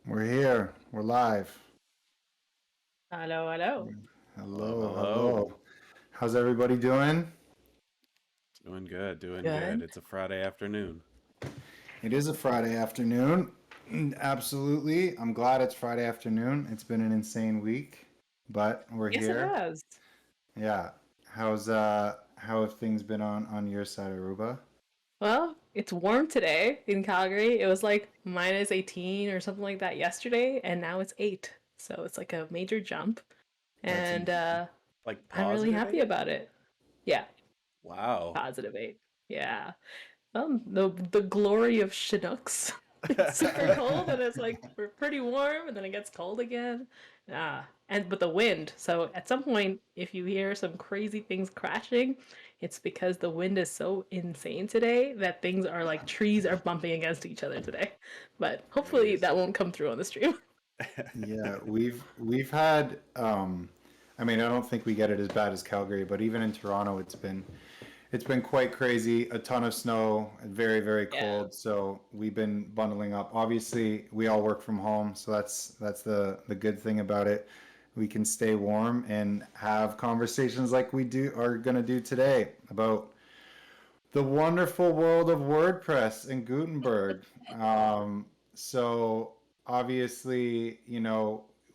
We're here. We're live. Hello, hello. Hello, Hello, hello. hello. How's everybody doing? Doing good, doing good. Good. It's a Friday afternoon. It is a Friday afternoon. Absolutely. I'm glad it's Friday afternoon. It's been an insane week, but we're Yes, it here. has. Yeah. How have things been on your side, Aruba? Well, it's warm today in Calgary. It was like minus 18 or something like that yesterday, and now it's 8. So it's like a major jump, That's and amazing. Like I'm really positive happy 8? about it. Yeah, Wow. positive 8. Yeah. The glory of Chinooks. It's super cold and it's like we're pretty warm and then it gets cold again. But the wind. So at some point, if you hear some crazy things crashing, it's because the wind is so insane today that things are like trees are bumping against each other today. But hopefully Jeez. that won't come through on the stream. Yeah, we've had I mean, I don't think we get it as bad as Calgary, but even in Toronto it's been quite crazy. A ton of snow, very, very Yeah. cold. So we've been bundling up. Obviously, we all work from home, so that's the good thing about it. We can stay warm and have conversations like we do are gonna do today about the wonderful world of WordPress and Gutenberg. So obviously,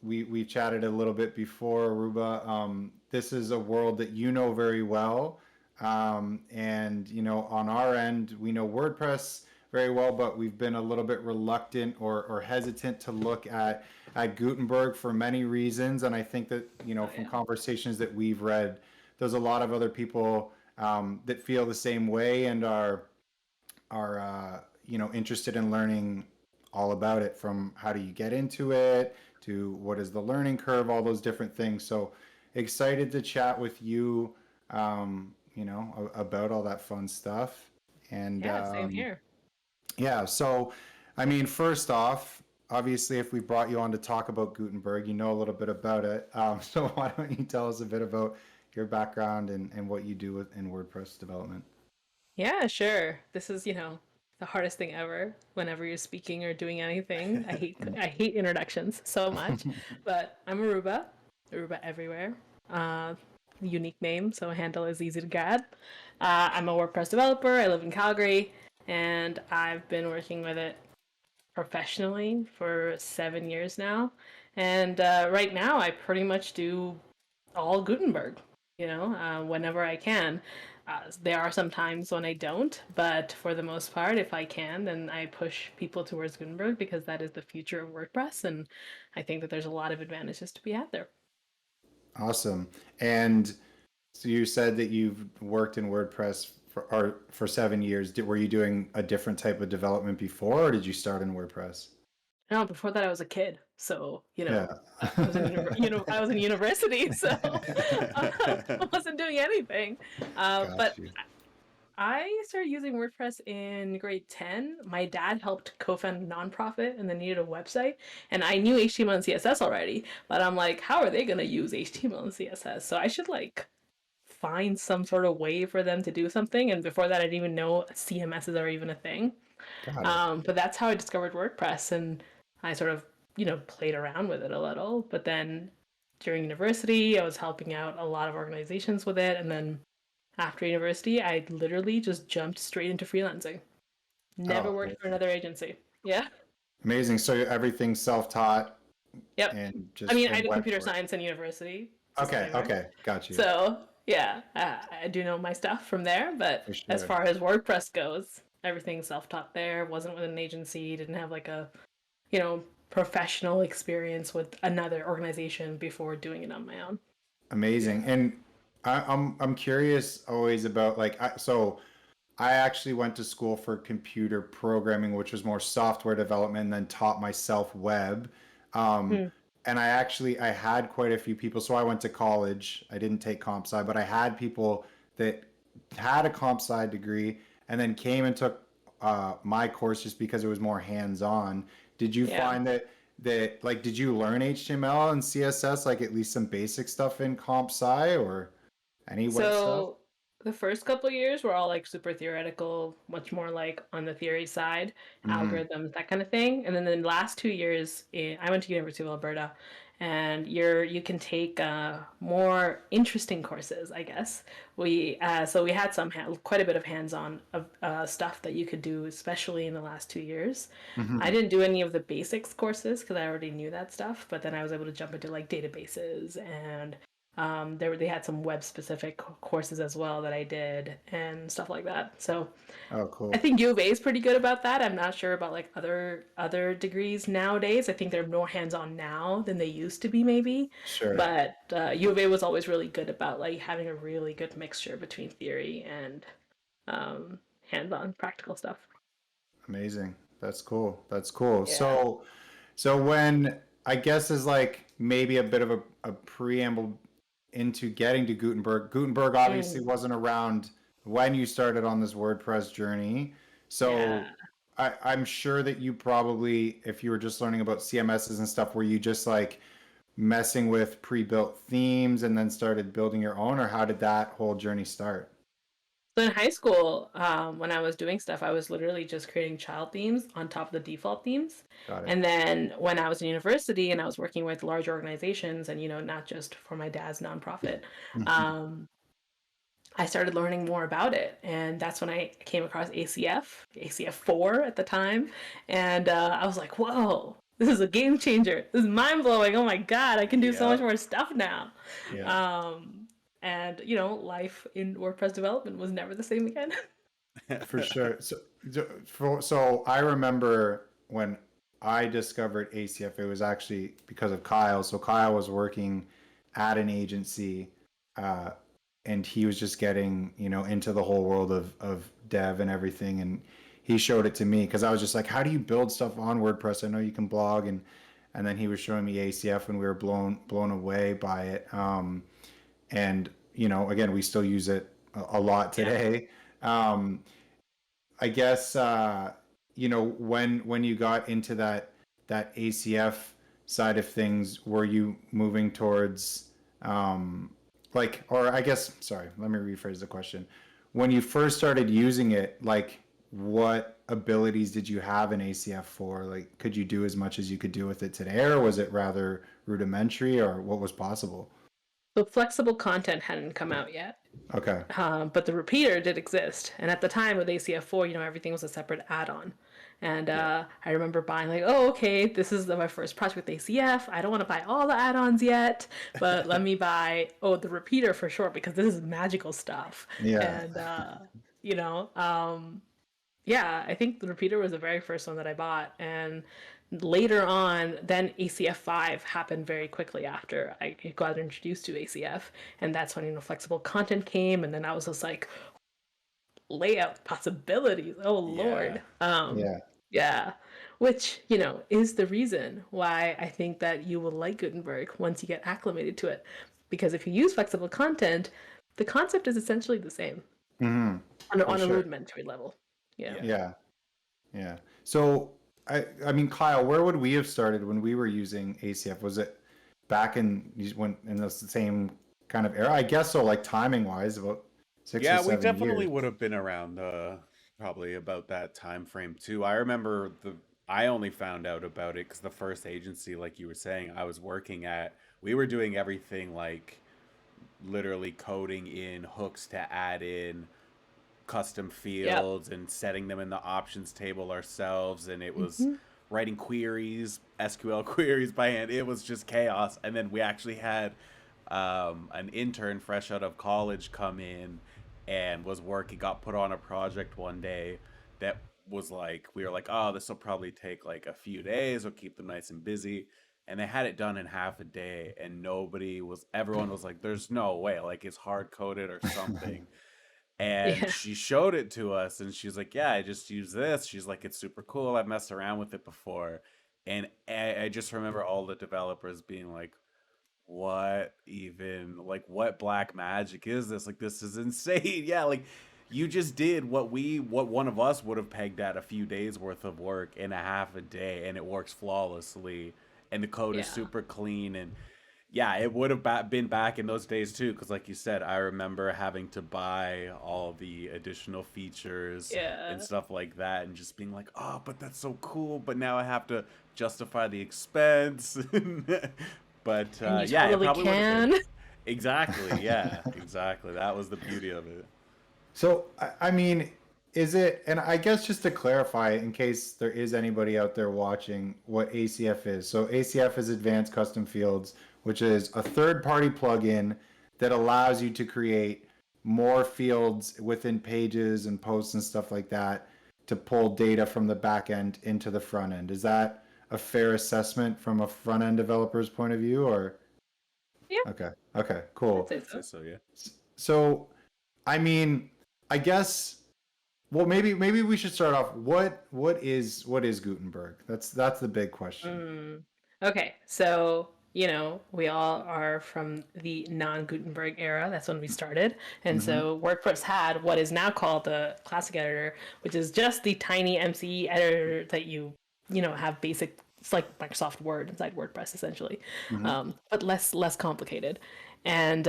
we chatted a little bit before, Aruba. This is a world that you know very well, and on our end, we know WordPress very well, but we've been a little bit reluctant or hesitant to look at Gutenberg for many reasons. And I think that Oh from yeah. conversations that we've read, there's a lot of other people that feel the same way and are interested in learning all about it, from how do you get into it to what is the learning curve, all those different things. So excited to chat with you, about all that fun stuff. And Yeah, same here. yeah, so I mean, first off, obviously, if we brought you on to talk about Gutenberg, you know a little bit about it. So why don't you tell us a bit about your background and what you do in WordPress development? Yeah, sure. This is, the hardest thing ever whenever you're speaking or doing anything. I hate introductions so much. But I'm Aruba. Aruba everywhere. Uh Unique name, so a handle is easy to grab. I'm a WordPress developer. I live in Calgary and I've been working with it professionally for 7 years now. And right now I pretty much do all Gutenberg, whenever I can. There are some times when I don't, but for the most part, if I can, then I push people towards Gutenberg because that is the future of WordPress, and I think that there's a lot of advantages to be had there. Awesome. And so you said that you've worked in WordPress for 7 years. Were you doing a different type of development before, or did you start in WordPress? No, before that I was a kid, so Yeah. I was in university, so I wasn't doing anything. But Got you. I started using WordPress in grade 10. My dad helped co-found a nonprofit and then needed a website. And I knew HTML and CSS already, but I'm like, how are they going to use HTML and CSS? So I should like find some sort of way for them to do something. And before that, I didn't even know CMSs are even a thing. Got it. But that's how I discovered WordPress. And I sort of, played around with it a little. But then during university, I was helping out a lot of organizations with it. And then after university, I literally just jumped straight into freelancing. Never Oh, worked for another agency. Yeah. amazing. So everything's self-taught Yep. and I just mean, I and did went computer for it. science in university. Okay, Disclaimer. okay, got you. So yeah, I do know my stuff from there. But For as sure. far as WordPress goes, everything's self-taught there. Wasn't with an agency. Didn't have like a professional experience with another organization before doing it on my own. Amazing. And I'm curious always about like so I actually went to school for computer programming, which was more software development, and then taught myself web. Um, Hmm. and I had quite a few people. So I went to college. I didn't take comp sci, but I had people that had a comp sci degree and then came and took my course just because it was more hands on. Did you Yeah. find that like did you learn HTML and CSS, like at least some basic stuff in comp sci or any web stuff? So the first couple years were all like super theoretical, much more like on the theory side, Hmm. algorithms, that kind of thing. And then the last 2 years, I went to University of Alberta, and you can take more interesting courses, I guess. We had quite a bit of hands-on of stuff that you could do, especially in the last 2 years. I Hmm. didn't do any of the basics courses because I already knew that stuff, but then I was able to jump into like databases and they had some web specific courses as well that I did and stuff like that. So Oh, I cool. think U of A is pretty good about that. I'm not sure about like other degrees nowadays. I think they're more hands on now than they used to be, maybe. Sure. But U of A was always really good about like having a really good mixture between theory and hands on practical stuff. Amazing. That's cool. That's cool. Yeah. So when I guess is like maybe a bit of a preamble into getting to Gutenberg. Gutenberg obviously Mm, wasn't around when you started on this WordPress journey. yeah. So I'm sure that you probably, if you were just learning about CMSs and stuff, were you just like messing with pre-built themes and then started building your own, or how did that whole journey start? So in high school, when I was doing stuff, I was literally just creating child themes on top of the default themes. Got it. And then when I was in university and I was working with large organizations and, not just for my dad's nonprofit, Mhm. um, I started learning more about it. And that's when I came across ACF 4 at the time. And I was like, whoa, this is a game changer. This is mind blowing. Oh my God, I can do so much Yep. more stuff now. Yeah, Um, and, life in WordPress development was never the same again. for sure. So I remember when I discovered ACF, it was actually because of Kyle. So Kyle was working at an agency, uh, and he was just getting, into the whole world of dev and everything. And he showed it to me because I was just like, how do you build stuff on WordPress? I know you can blog, and then he was showing me ACF, and we were blown away by it. And again, we still use it a lot Yeah. today. Um, I guess when you got into that ACF side of things, were you moving towards or I guess, sorry, let me rephrase the question. When you first started using it, like what abilities did you have in ACF for? Like, could you do as much as you could do with it today, or was it rather rudimentary, or what was possible? So flexible content hadn't come out yet, Okay. but the repeater did exist. And at the time with ACF4, everything was a separate add-on. And Yep. I remember buying like, oh, okay, this is my first project with ACF. I don't want to buy all the add-ons yet, but let me buy, the repeater for sure, because this is magical stuff. Yeah. And, you know, um, yeah, I think the repeater was the very first one that I bought. And later on, then ACF 5 happened very quickly after I got introduced to ACF. And that's when, flexible content came. And then I was just like, layout possibilities. Oh, Yeah. Lord. Yeah. Yeah. Which, is the reason why I think that you will like Gutenberg once you get acclimated to it. Because if you use flexible content, the concept is essentially the same Hmm. on For a sure. rudimentary level. Yeah. Yeah. Yeah. Yeah. So I mean, Kyle, where would we have started when we were using ACF? Was it back when in the same kind of era? I guess so, like timing wise, about six or Yeah, we seven definitely years. would have been around probably about that time frame too. I remember I only found out about it because the first agency, like you were saying, I was working at, we were doing everything like literally coding in hooks to add in custom Yep. fields and setting them in the options table ourselves, and it was Hmm. writing queries, SQL queries by hand. It was just chaos. And then we actually had an intern fresh out of college come in and was working, got put on a project one day that was like, we were like, oh, this will probably take like a few days, we'll keep them nice and busy. And they had it done in half a day, and everyone was like, there's no way, like it's hard coded or something. And Yeah. she showed it to us, and she's like, yeah, I just use this. She's like, it's super cool, I've messed around with it before. And I just remember all the developers being like, what even, like, what black magic is this? Like, this is insane. Yeah, like you just did what one of us would have pegged at a few days worth of work in a half a day, and it works flawlessly, and the code is Yeah. super clean. And Yeah, it would have been back in those days too, because like you said, I remember having to buy all the additional features and Yeah. stuff like that, and just being like, "Oh, but that's so cool!" But now I have to justify the expense. But And you yeah, it totally probably would have been can. exactly. Yeah, exactly. That was the beauty of it. So, I mean, is it, and I guess just to clarify, in case there is anybody out there watching, what ACF is. So, ACF is Advanced Custom Fields, which is a third-party plugin that allows you to create more fields within pages and posts and stuff like that to pull data from the back end into the front end. Is that a fair assessment from a front end developer's point of view, or? Yeah, Okay, okay, I'd cool. say I'd say so. so. Yeah. So, I mean, I guess, well, maybe we should start off. What is Gutenberg? That's the big question. Mm. Okay, so we all are from the non-Gutenberg era. That's when we started, and Hmm. so WordPress had what is now called the Classic Editor, which is just the tiny MCE editor that you have basic. It's like Microsoft Word inside WordPress essentially, Hmm. but less complicated. And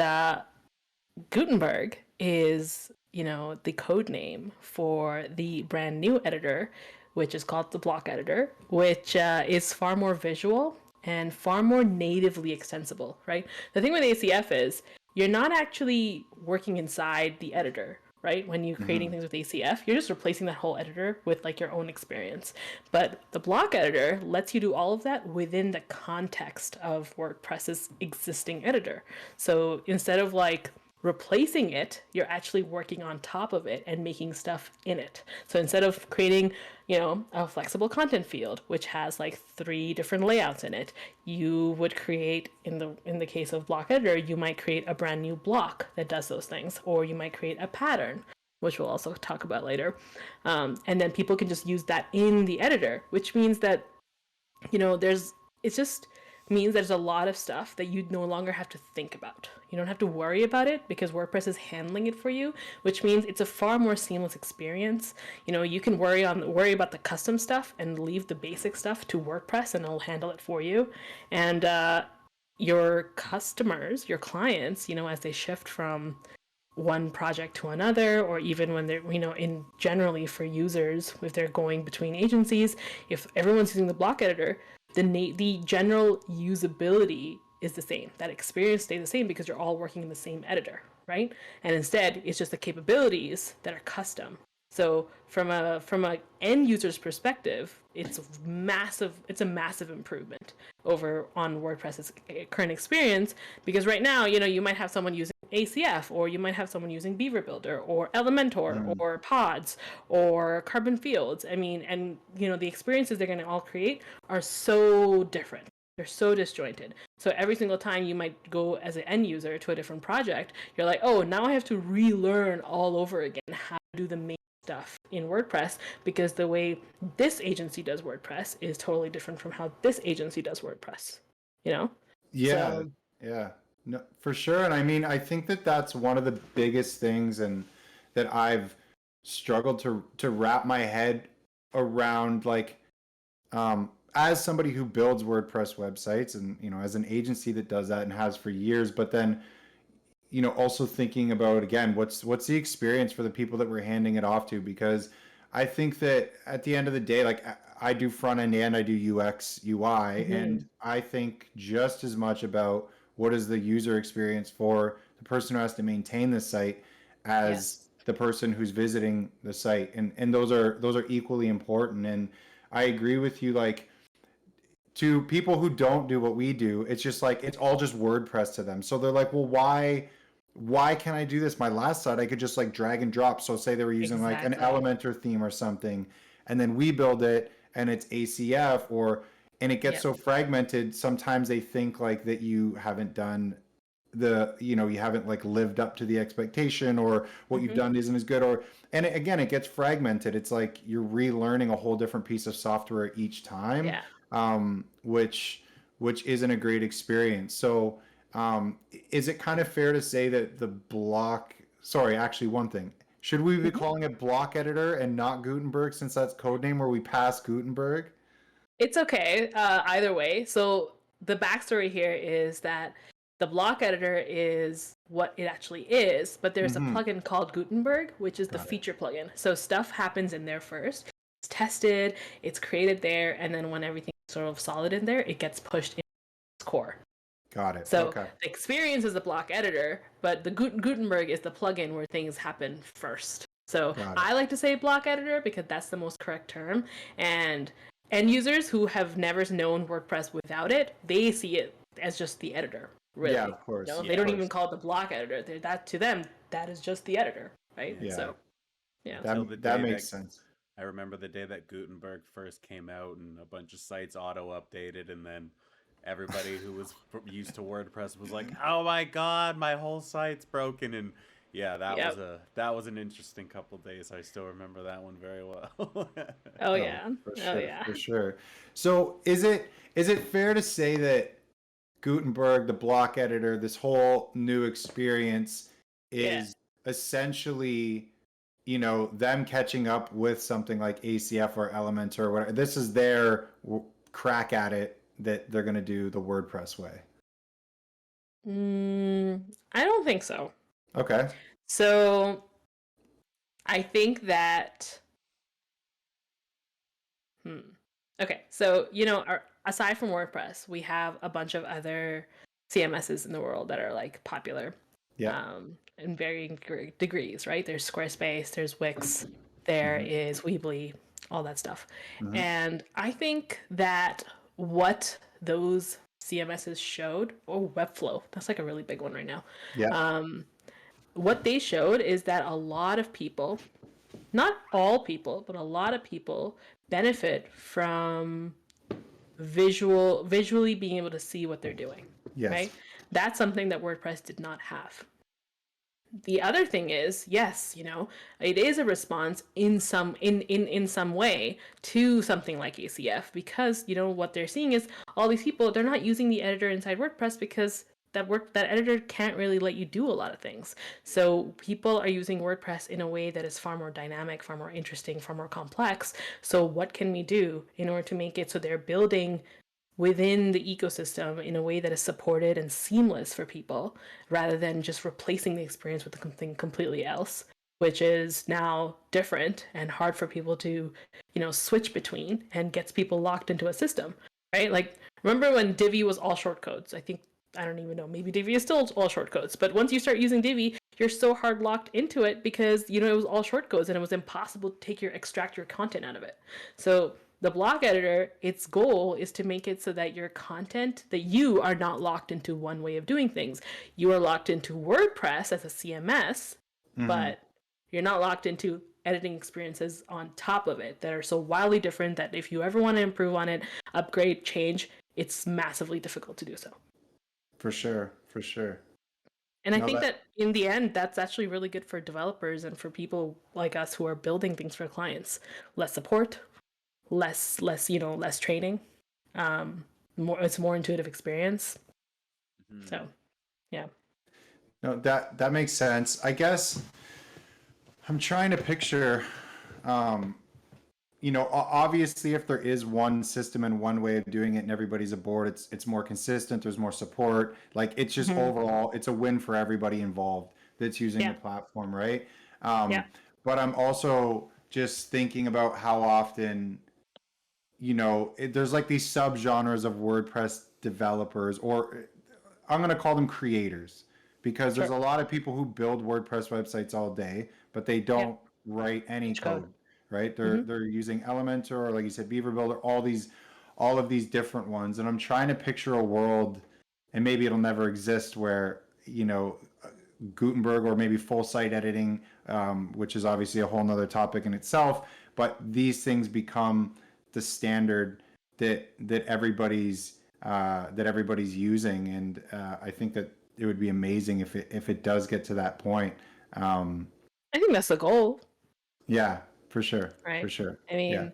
Gutenberg is, the code name for the brand new editor, which is called the block editor, which is far more visual and far more natively extensible, right? The thing with ACF is you're not actually working inside the editor, right? When you're creating Hmm. things with ACF, you're just replacing that whole editor with like your own experience. But the block editor lets you do all of that within the context of WordPress's existing editor. So instead of like replacing it, you're actually working on top of it and making stuff in it. So instead of creating, a flexible content field which has like 3 different layouts in it, you would create in the case of block editor, you might create a brand new block that does those things, or you might create a pattern, which we'll also talk about later. And then people can just use that in the editor, which means that there's it just means there's a lot of stuff that you no longer have to think about. You don't have to worry about it because WordPress is handling it for you, which means it's a far more seamless experience. You can worry about the custom stuff and leave the basic stuff to WordPress and it'll handle it for you. And your customers, your clients, as they shift from one project to another, or even when they're in generally for users, if they're going between agencies, if everyone's using the block editor, the general usability is the same, that experience stays the same because you're all working in the same editor, right? And instead it's just the capabilities that are custom. So from a end user's perspective, it's a massive improvement over on WordPress's current experience, because right now, you might have someone using ACF, or you might have someone using Beaver Builder or Elementor Hmm. or Pods or Carbon Fields. I mean, and the experiences they're going to all create are so different. They're so disjointed. So every single time you might go as an end user to a different project, you're like, oh, now I have to relearn all over again how to do the main stuff in WordPress, because the way this agency does WordPress is totally different from how this agency does WordPress. You know? Yeah, So yeah, no, for sure. And I mean, I think that that's one of the biggest things, and that I've struggled to wrap my head around, like, as somebody who builds WordPress websites, and as an agency that does that and has for years, but then also thinking about, again, what's the experience for the people that we're handing it off to, because I think that at the end of the day, like, I do front end and I do UX UI, and mhm. I think just as much about what is the user experience for the person who has to maintain the site as Yes. the person who's visiting the site, and those are equally important. And I agree with you, like, to people who don't do what we do, it's just like it's all just WordPress to them. So they're like, well, why can't I do this? My last site, I could just like drag and drop. So say they were using like an Exactly. Elementor theme or something, and then we build it and it's ACF, and it gets Yep. so fragmented. Sometimes they think like that you haven't done you haven't like lived up to the expectation, or what you've Hmm. done isn't as good, and again, it gets fragmented. It's like you're relearning a whole different piece of software each time, Yeah. which isn't a great experience. So, is it kind of fair to say that the block? Sorry, actually, one thing. Should we be Mhm. calling it block editor and not Gutenberg, since that's code name where we pass Gutenberg? It's okay, either way. So the backstory here is that The block editor is what it actually is, but there's a plugin called Gutenberg, which is the feature plugin. So stuff happens in there first. It's tested, it's created there, and then when everything's sort of solid in there, it gets pushed into its core. Got it. So Okay. the experience is the block editor, but the Gutenberg is the plugin where things happen first. So I like to say block editor because that's the most correct term. And end users who have never known WordPress without it, they see it as just the editor. Really. Yeah, of course. You know? Yeah, They don't even call it the block editor. That to them, that is just the editor, right? Yeah. So, yeah. That makes sense. I remember the day that Gutenberg first came out and a bunch of sites auto-updated, and then everybody who was used to WordPress was like, "Oh my God, my whole site's broken!" And yeah, that was an interesting couple days. I still remember that one very well. For sure. So is it fair to say that Gutenberg, the block editor, this whole new experience is essentially, you know, them catching up with something like ACF or Elementor or whatever? This is their crack at it that they're going to do the WordPress way. I don't think so. Okay. So I think that okay, so you know, aside from WordPress, we have a bunch of other CMSs in the world that are like popular, in varying degrees, right? There's Squarespace, there's Wix, there is Weebly, all that stuff, and I think that what those CMSs showed, Webflow, that's like a really big one right now. Yeah. What they showed is that a lot of people, not all people, but a lot of people benefit from visually being able to see what they're doing. Yes. Right? That's something that WordPress did not have. The other thing is, yes, you know, it is a response in some way to something like ACF, because you know what they're seeing is all these people, they're not using the editor inside WordPress because that editor can't really let you do a lot of things. So people are using WordPress in a way that is far more dynamic, far more interesting, far more complex. So what can we do in order to make it so they're building within the ecosystem in a way that is supported and seamless for people, rather than just replacing the experience with something completely else, which is now different and hard for people to, you know, switch between, and gets people locked into a system, right? Like, remember when Divi was all shortcodes? I don't even know, maybe Divi is still all shortcodes, but once you start using Divi, you're so hard locked into it because, you know, it was all shortcodes and it was impossible to extract your content out of it. So the block editor, its goal is to make it so that your content, that you are not locked into one way of doing things. You are locked into WordPress as a CMS, but you're not locked into editing experiences on top of it that are so wildly different that if you ever want to improve on it, upgrade, change, it's massively difficult to do so. For sure. And I think that in the end, that's actually really good for developers and for people like us who are building things for clients. Less support, less training, it's more intuitive experience. So yeah. No, that makes sense. I guess I'm trying to picture, you know, obviously if there is one system and one way of doing it and everybody's aboard, it's more consistent, there's more support. Like, it's just overall, it's a win for everybody involved that's using the platform, right? But I'm also just thinking about how often, you know, there's like these subgenres of WordPress developers, or I'm going to call them creators, because there's a lot of people who build WordPress websites all day, but they don't write any code. Right? They're using Elementor, or like you said, Beaver Builder, all of these different ones. And I'm trying to picture a world, and maybe it'll never exist, where, you know, Gutenberg or maybe full site editing, which is obviously a whole nother topic in itself, but these things become the standard that everybody's using. And I think that it would be amazing if it does get to that point. I think that's the goal. Yeah. For sure. Right. For sure. I mean,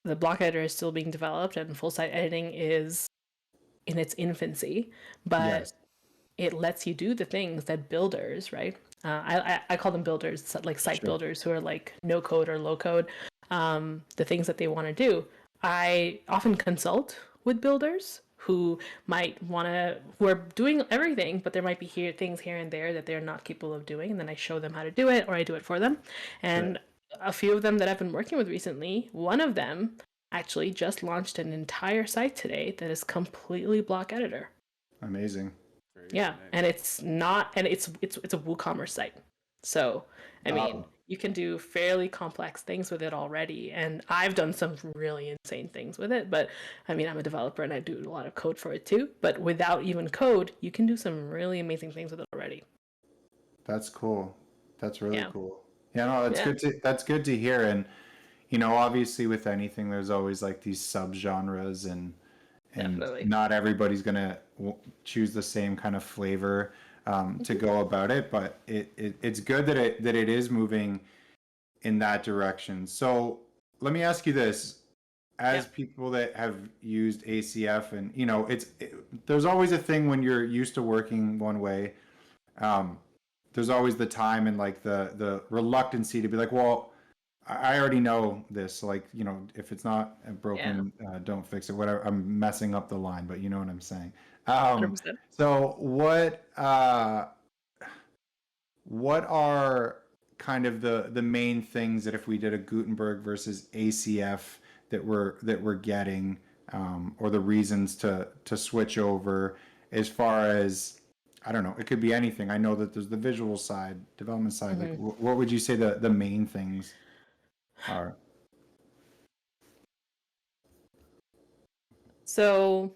the block editor is still being developed and full site editing is in its infancy, but it lets you do the things that builders, right? I call them builders, like site builders who are like no code or low code, the things that they want to do. I often consult with builders who who are doing everything, but there might be things here and there that they're not capable of doing, and then I show them how to do it, or I do it for them. And a few of them that I've been working with recently, one of them actually just launched an entire site today that is completely block editor. Amazing. Yeah, and it's not, and it's a WooCommerce site. So, I mean, you can do fairly complex things with it already, and I've done some really insane things with it, but I mean, I'm a developer and I do a lot of code for it too, but without even code, you can do some really amazing things with it already. That's cool. That's really Yeah. cool. Yeah, no, that's good to hear. And you know, obviously with anything, there's always like these subgenres, and Definitely. not everybody's gonna choose the same kind of flavor to go about it. But it's good that it is moving in that direction. So let me ask you this: as people that have used ACF, and you know, there's always a thing when you're used to working one way. There's always the time and like the reluctancy to be like, well, I already know this. So like, you know, if it's not broken, don't fix it. Whatever. I'm messing up the line, but you know what I'm saying. 100%. So what are kind of the main things that if we did a Gutenberg versus ACF that we're getting, or the reasons to switch over, as far as, I don't know, it could be anything. I know that there's the visual side, development side. Like, what would you say the main things are? So,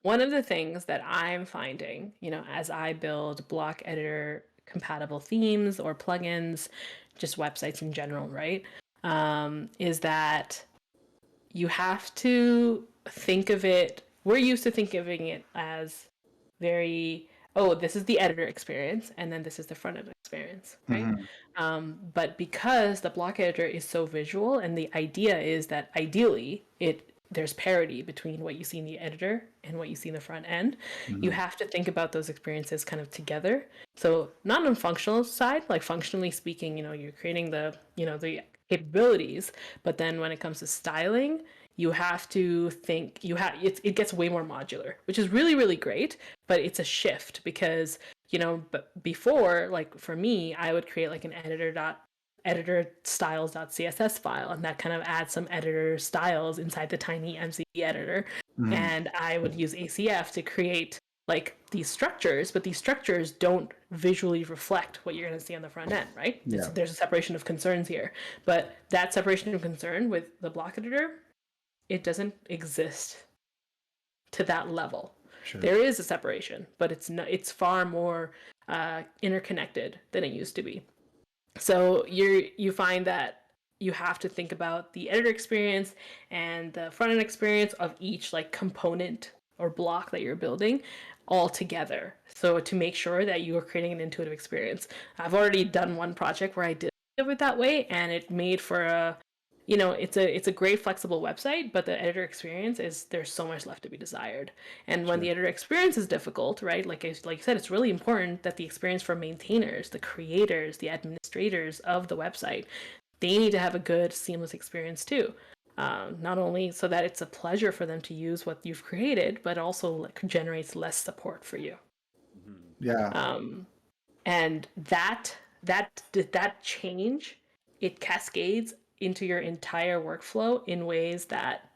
one of the things that I'm finding, you know, as I build block editor compatible themes or plugins, just websites in general, right? Is that you have to think of it, we're used to thinking it as very, oh, this is the editor experience, and then this is the front end experience, right? But because the block editor is so visual, and the idea is that ideally there's parity between what you see in the editor and what you see in the front end. You have to think about those experiences kind of together. So not on functional side, like functionally speaking, you know, you're creating the capabilities, but then when it comes to styling, you have to think it gets way more modular, which is really, really great, but it's a shift because, you know, but before, like for me, I would create like an editor styles.css file, and that kind of adds some editor styles inside the tiny MCE editor. And I would use ACF to create like these structures, but these structures don't visually reflect what you're going to see on the front end, right? Yeah. There's a separation of concerns here, but that separation of concern with the block editor, it doesn't exist to that level. Sure. There is a separation, but it's far more interconnected than it used to be. So you find that you have to think about the editor experience and the front end experience of each like component or block that you're building all together. So to make sure that you are creating an intuitive experience. I've already done one project where I did it that way, and it made for a, you know, it's a great flexible website, but the editor experience there's so much left to be desired. And when the editor experience is difficult, right? Like you said, it's really important that the experience for maintainers, the creators, the administrators of the website, they need to have a good seamless experience too. Not only so that it's a pleasure for them to use what you've created, but also generates less support for you. Yeah. And that change, it cascades into your entire workflow in ways that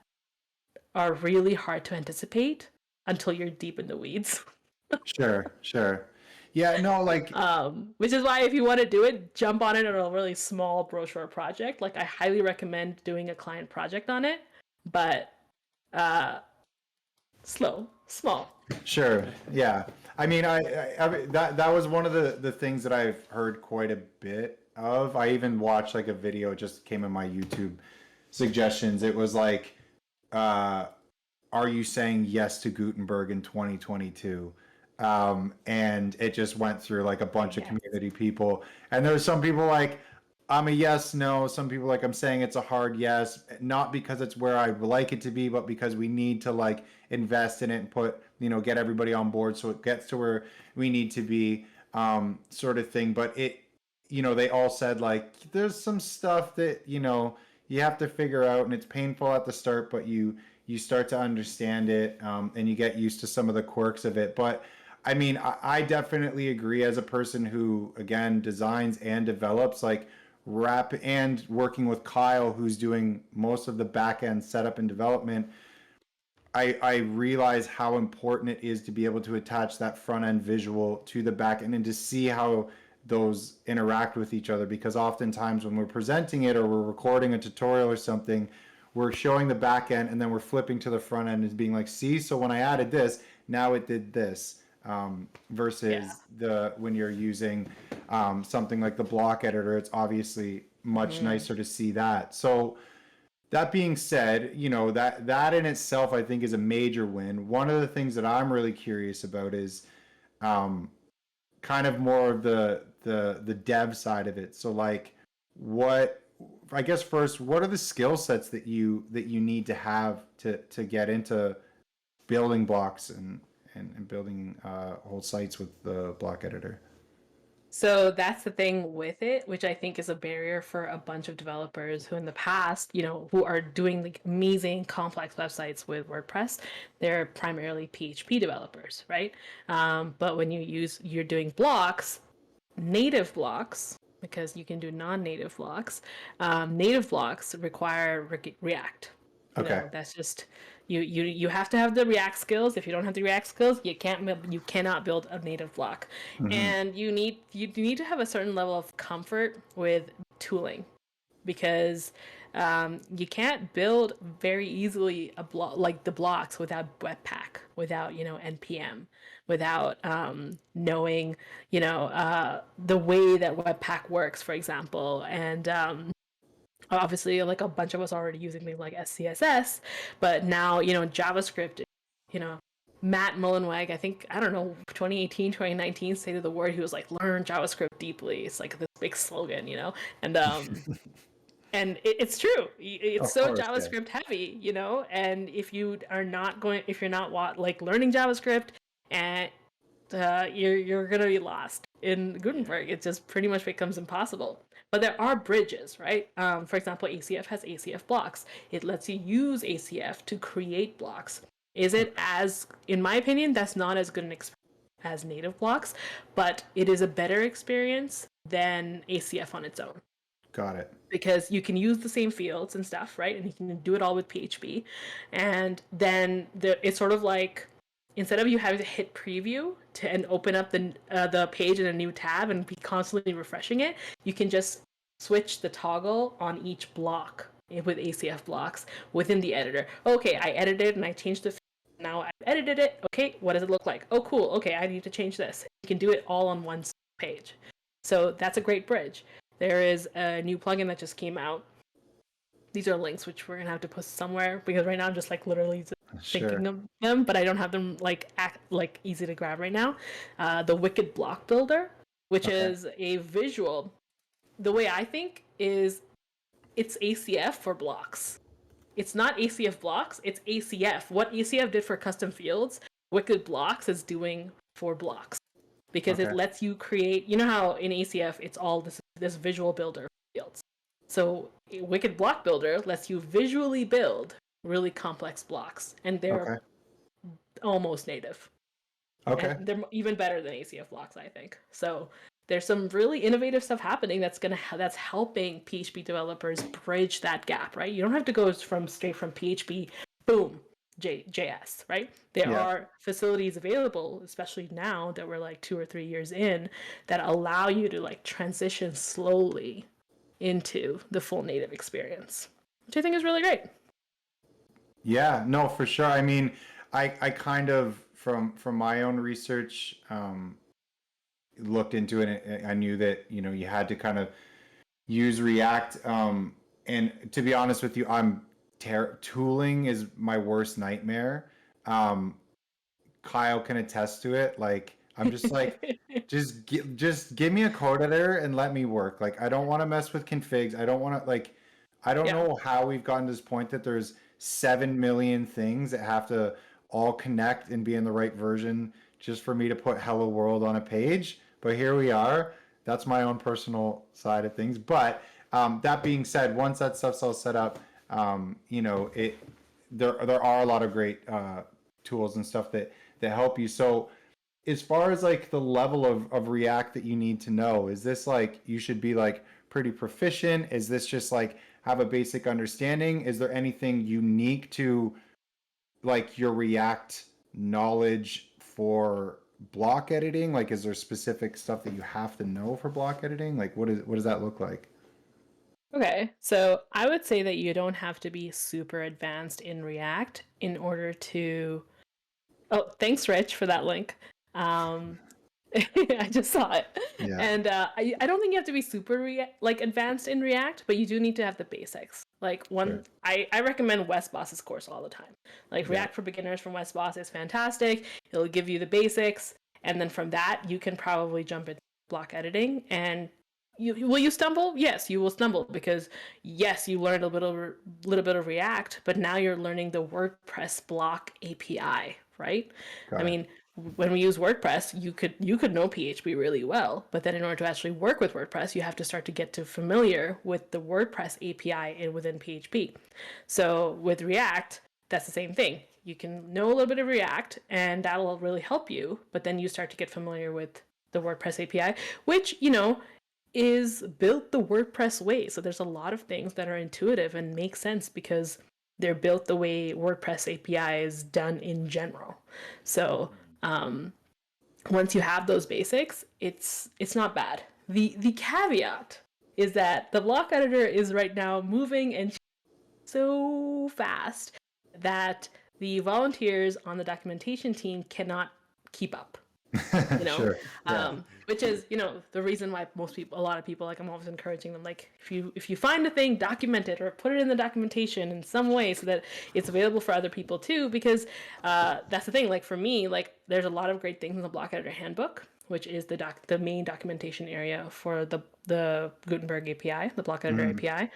are really hard to anticipate until you're deep in the weeds. Sure. Yeah, no, like, which is why if you want to do it, jump on it on a really small brochure project. Like I highly recommend doing a client project on it, but small. Sure. Yeah. I mean, I that was one of the things that I've heard quite a bit of. I even watched like a video, it just came in my YouTube suggestions. It was like, are you saying yes to Gutenberg in 2022? And it just went through like a bunch of community people. And there's some people like, I'm a yes, no. Some people like, I'm saying it's a hard yes, not because it's where I would like it to be, but because we need to like invest in it and put, you know, get everybody on board so it gets to where we need to be, sort of thing. But it, you know, they all said like, there's some stuff that, you know, you have to figure out, and it's painful at the start, but you start to understand it, and you get used to some of the quirks of it. But I mean, I definitely agree as a person who, again, designs and develops, like and working with Kyle, who's doing most of the back end setup and development. I realize how important it is to be able to attach that front end visual to the back end and to see how those interact with each other, because oftentimes when we're presenting it or we're recording a tutorial or something, we're showing the back end and then we're flipping to the front end and being like, see, so when I added this, now it did this. Versus when you're using something like the block editor, it's obviously much nicer to see that. So that being said, that in itself, I think, is a major win. One of the things that I'm really curious about is kind of more of the dev side of it. So like, I guess first, what are the skill sets that you need to have to get into building blocks and building whole sites with the block editor? So that's the thing with it, which I think is a barrier for a bunch of developers who in the past, who are doing like amazing complex websites with WordPress, they're primarily PHP developers, right? But when you're doing blocks, native blocks, because you can do non-native blocks, native blocks require React. Okay. That's just you have to have the React skills. If you don't have the React skills, you cannot build a native block. And you need to have a certain level of comfort with tooling, because you can't build very easily a block like the blocks without Webpack, without npm, without knowing the way that Webpack works, for example. And obviously, like a bunch of us already using things like SCSS, but now JavaScript, Matt Mullenweg, I think, I don't know, 2018, 2019, stated the word. He was like, learn JavaScript deeply. It's like this big slogan, and and it's true. It's so JavaScript heavy, and if you're not like learning JavaScript, and you're gonna be lost in Gutenberg. It just pretty much becomes impossible. But there are bridges, right? For example, ACF has ACF blocks. It lets you use ACF to create blocks. Is it in my opinion, that's not as good an experience as native blocks, but it is a better experience than ACF on its own. Got it. Because you can use the same fields and stuff, right? And you can do it all with PHP. And then it's sort of like, instead of you having to hit preview and open up the page in a new tab and be constantly refreshing it, you can just switch the toggle on each block with ACF blocks within the editor. Okay, I edited and I changed the. Now I've edited it. Okay, what does it look like? Oh, cool. Okay, I need to change this. You can do it all on one page. So that's a great bridge. There is a new plugin that just came out. These are links which we're gonna have to post somewhere, because right now I'm just like literally thinking of them, but I don't have them like easy to grab right now. The Wicked Block Builder, which is a visual. The way I think is, it's ACF for blocks. It's not ACF blocks, it's ACF. What ACF did for custom fields, Wicked Blocks is doing for blocks. Because it lets you create, how in ACF it's all this visual builder fields. So Wicked Block Builder lets you visually build really complex blocks, and they're almost native. Okay. And they're even better than ACF blocks, I think. So there's some really innovative stuff happening that's helping PHP developers bridge that gap, right? You don't have to go straight from PHP, boom, JS, right? There are facilities available, especially now that we're like 2 or 3 years in, that allow you to like transition slowly into the full native experience, which I think is really great. Yeah, no, for sure. I mean, I kind of, from my own research, looked into it, and I knew that you had to kind of use React, and to be honest with you, tooling is my worst nightmare. Kyle can attest to it. Like, I'm just like, just give me a code editor and let me work. Like, I don't want to mess with configs. I don't want to, like, I don't know how we've gotten to this point that there's 7 million things that have to all connect and be in the right version just for me to put hello world on a page. But here we are. That's my own personal side of things. But That being said, once that stuff's all set up, there are a lot of great tools and stuff that help you. So as far as like the level of React that you need to know, is this like you should be like pretty proficient? Is this just like have a basic understanding? Is there anything unique to like your React knowledge for block editing? Like, is there specific stuff that you have to know for block editing? Like, what does that look like? Okay, so I would say that you don't have to be super advanced in React in order to. Oh, thanks, Rich, for that link. I just saw it. Yeah. And I don't think you have to be super advanced in React, but you do need to have the basics. Like Sure. I recommend Wes Boss's course all the time. Like React for Beginners from Wes Boss is fantastic. It'll give you the basics, and then from that you can probably jump into block editing. And will you stumble? Yes, you will stumble because yes, you learned a little bit of React, but now you're learning the WordPress block API, right? Got I it. mean, when we use WordPress, you could know PHP really well, but then in order to actually work with WordPress, you have to start to get to familiar with the WordPress API within PHP. So with React, that's the same thing. You can know a little bit of React, and that'll really help you, but then you start to get familiar with the WordPress API, which, is built the WordPress way. So there's a lot of things that are intuitive and make sense because they're built the way WordPress API is done in general. So once you have those basics, it's not bad. The caveat is that the block editor is right now moving and so fast that the volunteers on the documentation team cannot keep up. Sure. Yeah. Which is the reason why a lot of people, like, I'm always encouraging them, like, if you find a thing, document it or put it in the documentation in some way so that it's available for other people too, because that's the thing. Like for me, like there's a lot of great things in the block editor handbook, which is the main documentation area for the Gutenberg API, the block editor API.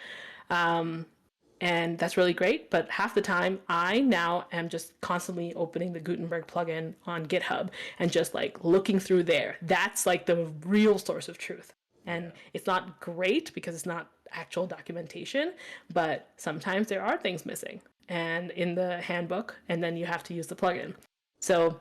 And that's really great, but half the time I now am just constantly opening the Gutenberg plugin on GitHub and just like looking through there. That's like the real source of truth. And it's not great because it's not actual documentation, but sometimes there are things missing and in the handbook, and then you have to use the plugin. So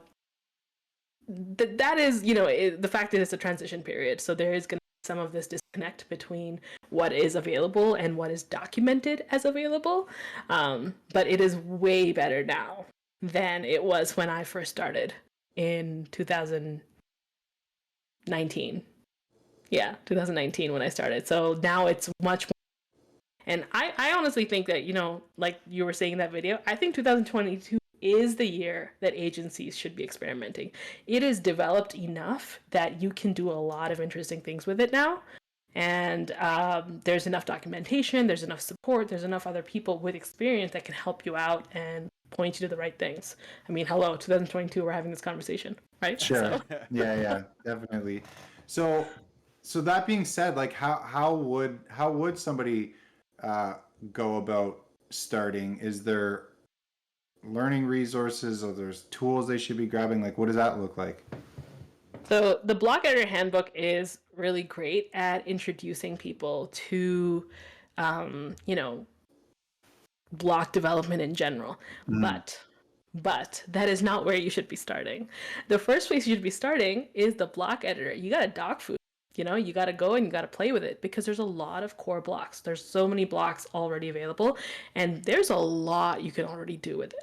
that is, the fact that it's a transition period. So there is going to be some of this disconnect between what is available and what is documented as available. But it is way better now than it was when I first started in 2019. Yeah, 2019 when I started. So now it's much more. And I honestly think that, like you were saying in that video, I think 2022 is the year that agencies should be experimenting. It is developed enough that you can do a lot of interesting things with it now. And there's enough documentation, there's enough support, there's enough other people with experience that can help you out and point you to the right things. I mean, hello, 2022, we're having this conversation, right? Sure. So. Yeah, definitely. So that being said, like how would somebody go about starting? Is there learning resources or there's tools they should be grabbing? Like, what does that look like? So the block editor handbook is really great at introducing people to, block development in general. But that is not where you should be starting. The first place you should be starting is the block editor. You got to dog food. You got to go and you got to play with it because there's a lot of core blocks. There's so many blocks already available, and there's a lot you can already do with it.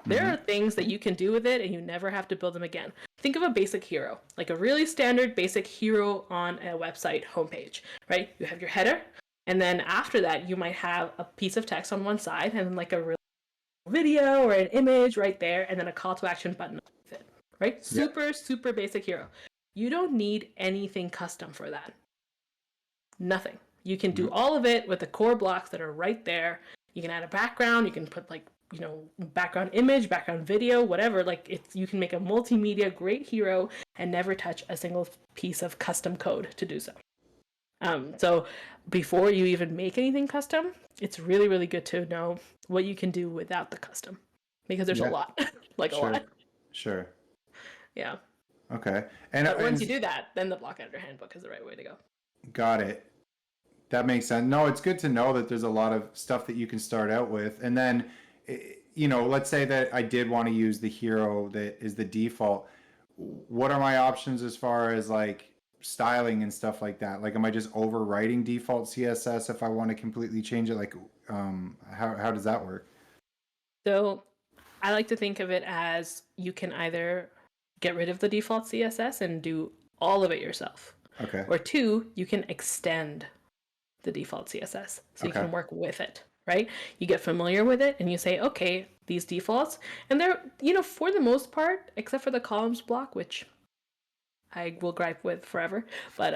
There are things that you can do with it and you never have to build them again. Think of a basic hero, like a really standard basic hero on a website homepage, right? You have your header, and then after that, you might have a piece of text on one side and then like a video or an image right there, and then a call to action button with it, right? Super basic hero. You don't need anything custom for that. Nothing. You can do all of it with the core blocks that are right there. You can add a background, you can put like, background image, background video, whatever. Like you can make a multimedia great hero and never touch a single piece of custom code to do so. So before you even make anything custom, it's really, really good to know what you can do without the custom, because there's a lot, like a lot. Sure. Yeah. Okay. But once you do that, then the block editor handbook is the right way to go. Got it. That makes sense. No, it's good to know that there's a lot of stuff that you can start out with. And then, let's say that I did want to use the hero that is the default. What are my options as far as like styling and stuff like that? Like, am I just overwriting default CSS if I want to completely change it? Like, how does that work? So I like to think of it as you can either get rid of the default CSS and do all of it yourself. Okay. Or two, you can extend the default CSS so you Okay. can work with it, right? You get familiar with it and you say, okay, these defaults, and they're, for the most part, except for the columns block, which I will gripe with forever. But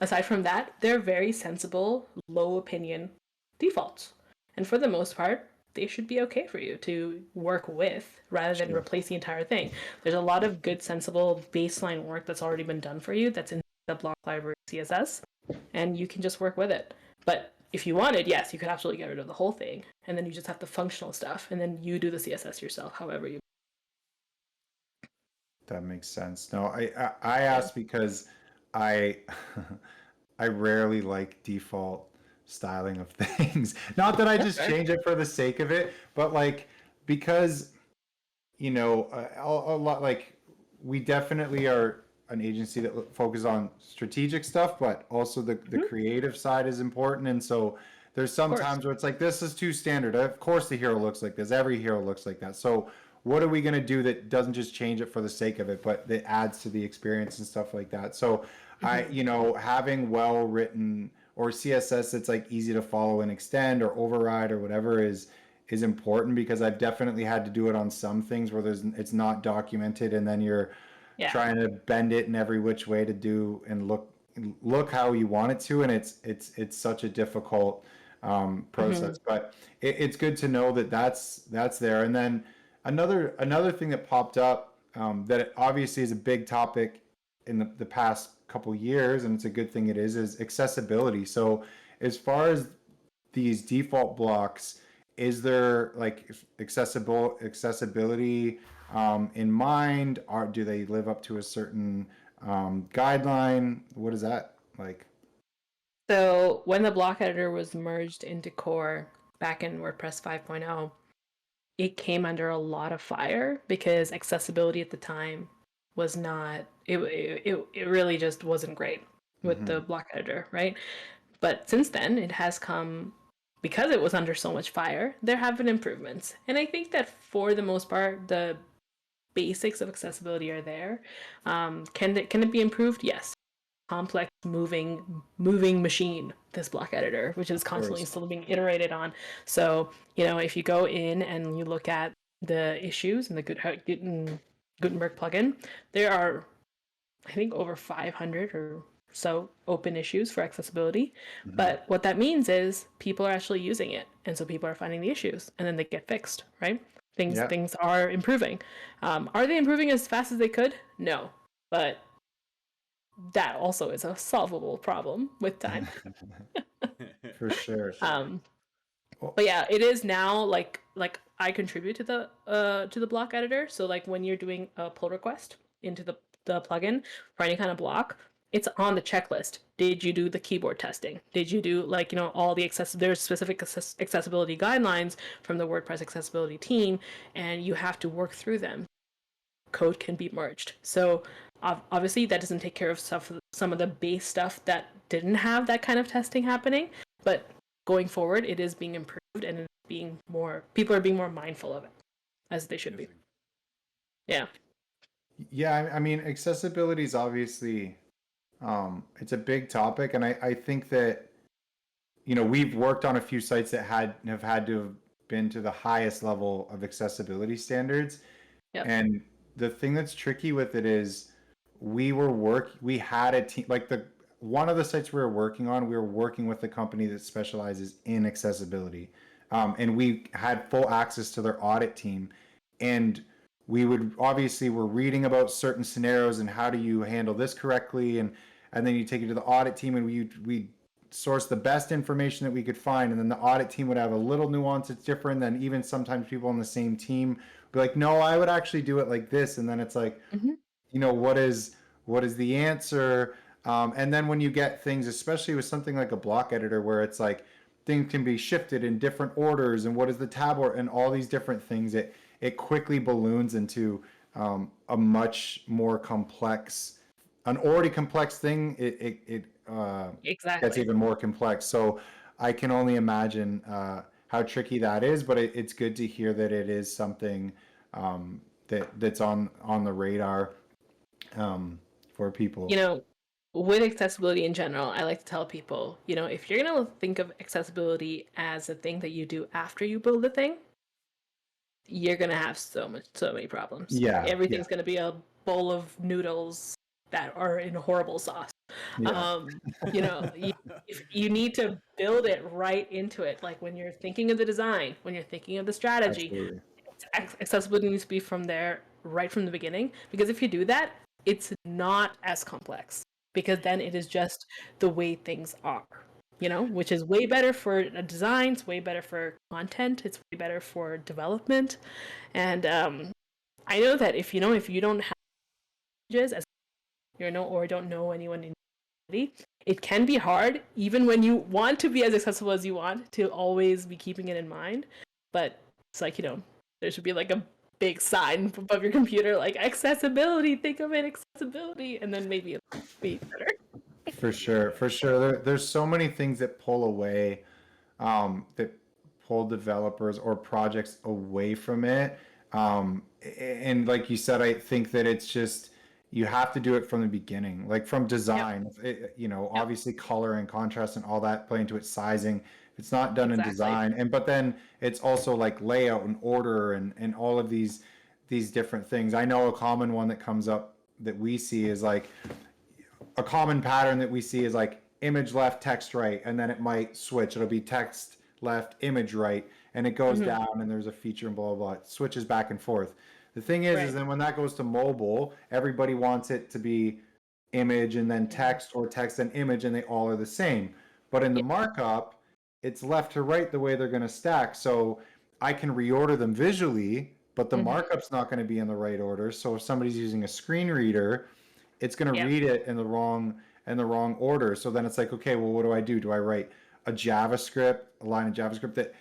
aside from that, they're very sensible, low opinion defaults. And for the most part, they should be okay for you to work with rather than replace the entire thing. There's a lot of good, sensible baseline work that's already been done for you that's in the block library CSS, and you can just work with it. But if you wanted, yes, you could absolutely get rid of the whole thing, and then you just have the functional stuff, and then you do the CSS yourself, however you. That makes sense. No, I asked because I I rarely like default styling of things. Not that I just change it for the sake of it, but like because a lot like we definitely are an agency that focuses on strategic stuff, but also the creative side is important. And so there's some times where it's like, this is too standard. Of course the hero looks like this. Every hero looks like that. So what are we going to do that doesn't just change it for the sake of it, but that adds to the experience and stuff like that? So having well written or CSS that's like easy to follow and extend or override or whatever is important, because I've definitely had to do it on some things where it's not documented, and then you're trying to bend it in every which way to do and look how you want it to, and it's such a difficult process. But it's good to know that that's there. And then another thing that popped up that obviously is a big topic in the past couple years, and it's a good thing it is accessibility. So as far as these default blocks, is there like accessibility in mind? Do they live up to a certain guideline? What is that like? So when the block editor was merged into core back in WordPress 5.0, it came under a lot of fire because accessibility at the time was not, it really just wasn't great with the block editor, right? But since then, it has come, because it was under so much fire, there have been improvements. And I think that for the most part, the basics of accessibility are there. Can it be improved? Yes. Complex moving machine, this block editor, which is constantly still being iterated on. So if you go in and you look at the issues in the Gutenberg plugin, there are, I think, over 500 or so open issues for accessibility. But what that means is people are actually using it, and so people are finding the issues, and then they get fixed, right? Things are improving. Are they improving as fast as they could? No, but that also is a solvable problem with time. For sure. But yeah, it is now like I contribute to the block editor. So like when you're doing a pull request into the plugin for any kind of block, it's on the checklist. Did you do the keyboard testing? Did you do all the there's specific accessibility guidelines from the WordPress accessibility team, and you have to work through them. Code can be merged. So obviously that doesn't take care of some of the base stuff that didn't have that kind of testing happening, but going forward it is being improved, and people are being more mindful of it, as they should be. Yeah, I mean, accessibility is obviously it's a big topic, and I think that we've worked on a few sites that have had to have been to the highest level of accessibility standards. And the thing that's tricky with it is we had a team, like one of the sites we were working on, we were working with a company that specializes in accessibility. And we had full access to their audit team. And we're reading about certain scenarios and how do you handle this correctly. And then you take it to the audit team, and we source the best information that we could find. And then the audit team would have a little nuance that's different than even sometimes people on the same team be like, no, I would actually do it like this. And then it's like, what is the answer? And then when you get things, especially with something like a block editor, where it's like things can be shifted in different orders, and what is the tab or and all these different things, it quickly balloons into a much more complex, an already complex thing. It gets Exactly. even more complex. So I can only imagine how tricky that is. But it's good to hear that it is something that's on the radar for people. You know, with accessibility in general, I like to tell people, if you're going to think of accessibility as a thing that you do after you build the thing, you're going to have so many problems. Yeah, yeah, Everything's going to be a bowl of noodles that are in horrible sauce. yeah, Um, you know, you, if you need to build it right into it, like when you're thinking of the design, when you're thinking of the strategy, absolutely. accessibility needs to be from there right from the beginning. Because if you do that, it's not as complex. Because then it is just the way things are, which is way better for designs, way better for content, it's way better for development. And I know that if you don't have images as or don't know anyone in the city, it can be hard, even when you want to be as accessible as you want, to always be keeping it in mind. But it's like, there should be like a big sign above your computer, like accessibility, think of it, accessibility, and then maybe it'll be better. For sure, for sure. There's so many things that pull away, that pull developers or projects away from it. And like you said, I think that it's just you have to do it from the beginning, like from Yep. design. Yep. Obviously color and contrast and all that play into its sizing. If it's not done in Exactly. design, but then it's also like layout and order and all of these different things. I know a common one that comes up that we see is like a common pattern that we see is like image left, text right, and then it might switch. It'll be text left, image right, and it goes Hmm. down and there's a feature and blah, blah, blah. It switches back and forth. The thing is Right. then when that goes to mobile, everybody wants it to be image and then Hmm. text or text and image and they all are the same. But in the Yeah. markup, it's left to right the way they're going to stack. So I can reorder them visually, but the Hmm. markup's not going to be in the right order. So if somebody's using a screen reader, it's going to Yep. read it in the wrong order. So then it's like, okay, well, what do I do? Do I write a line of JavaScript that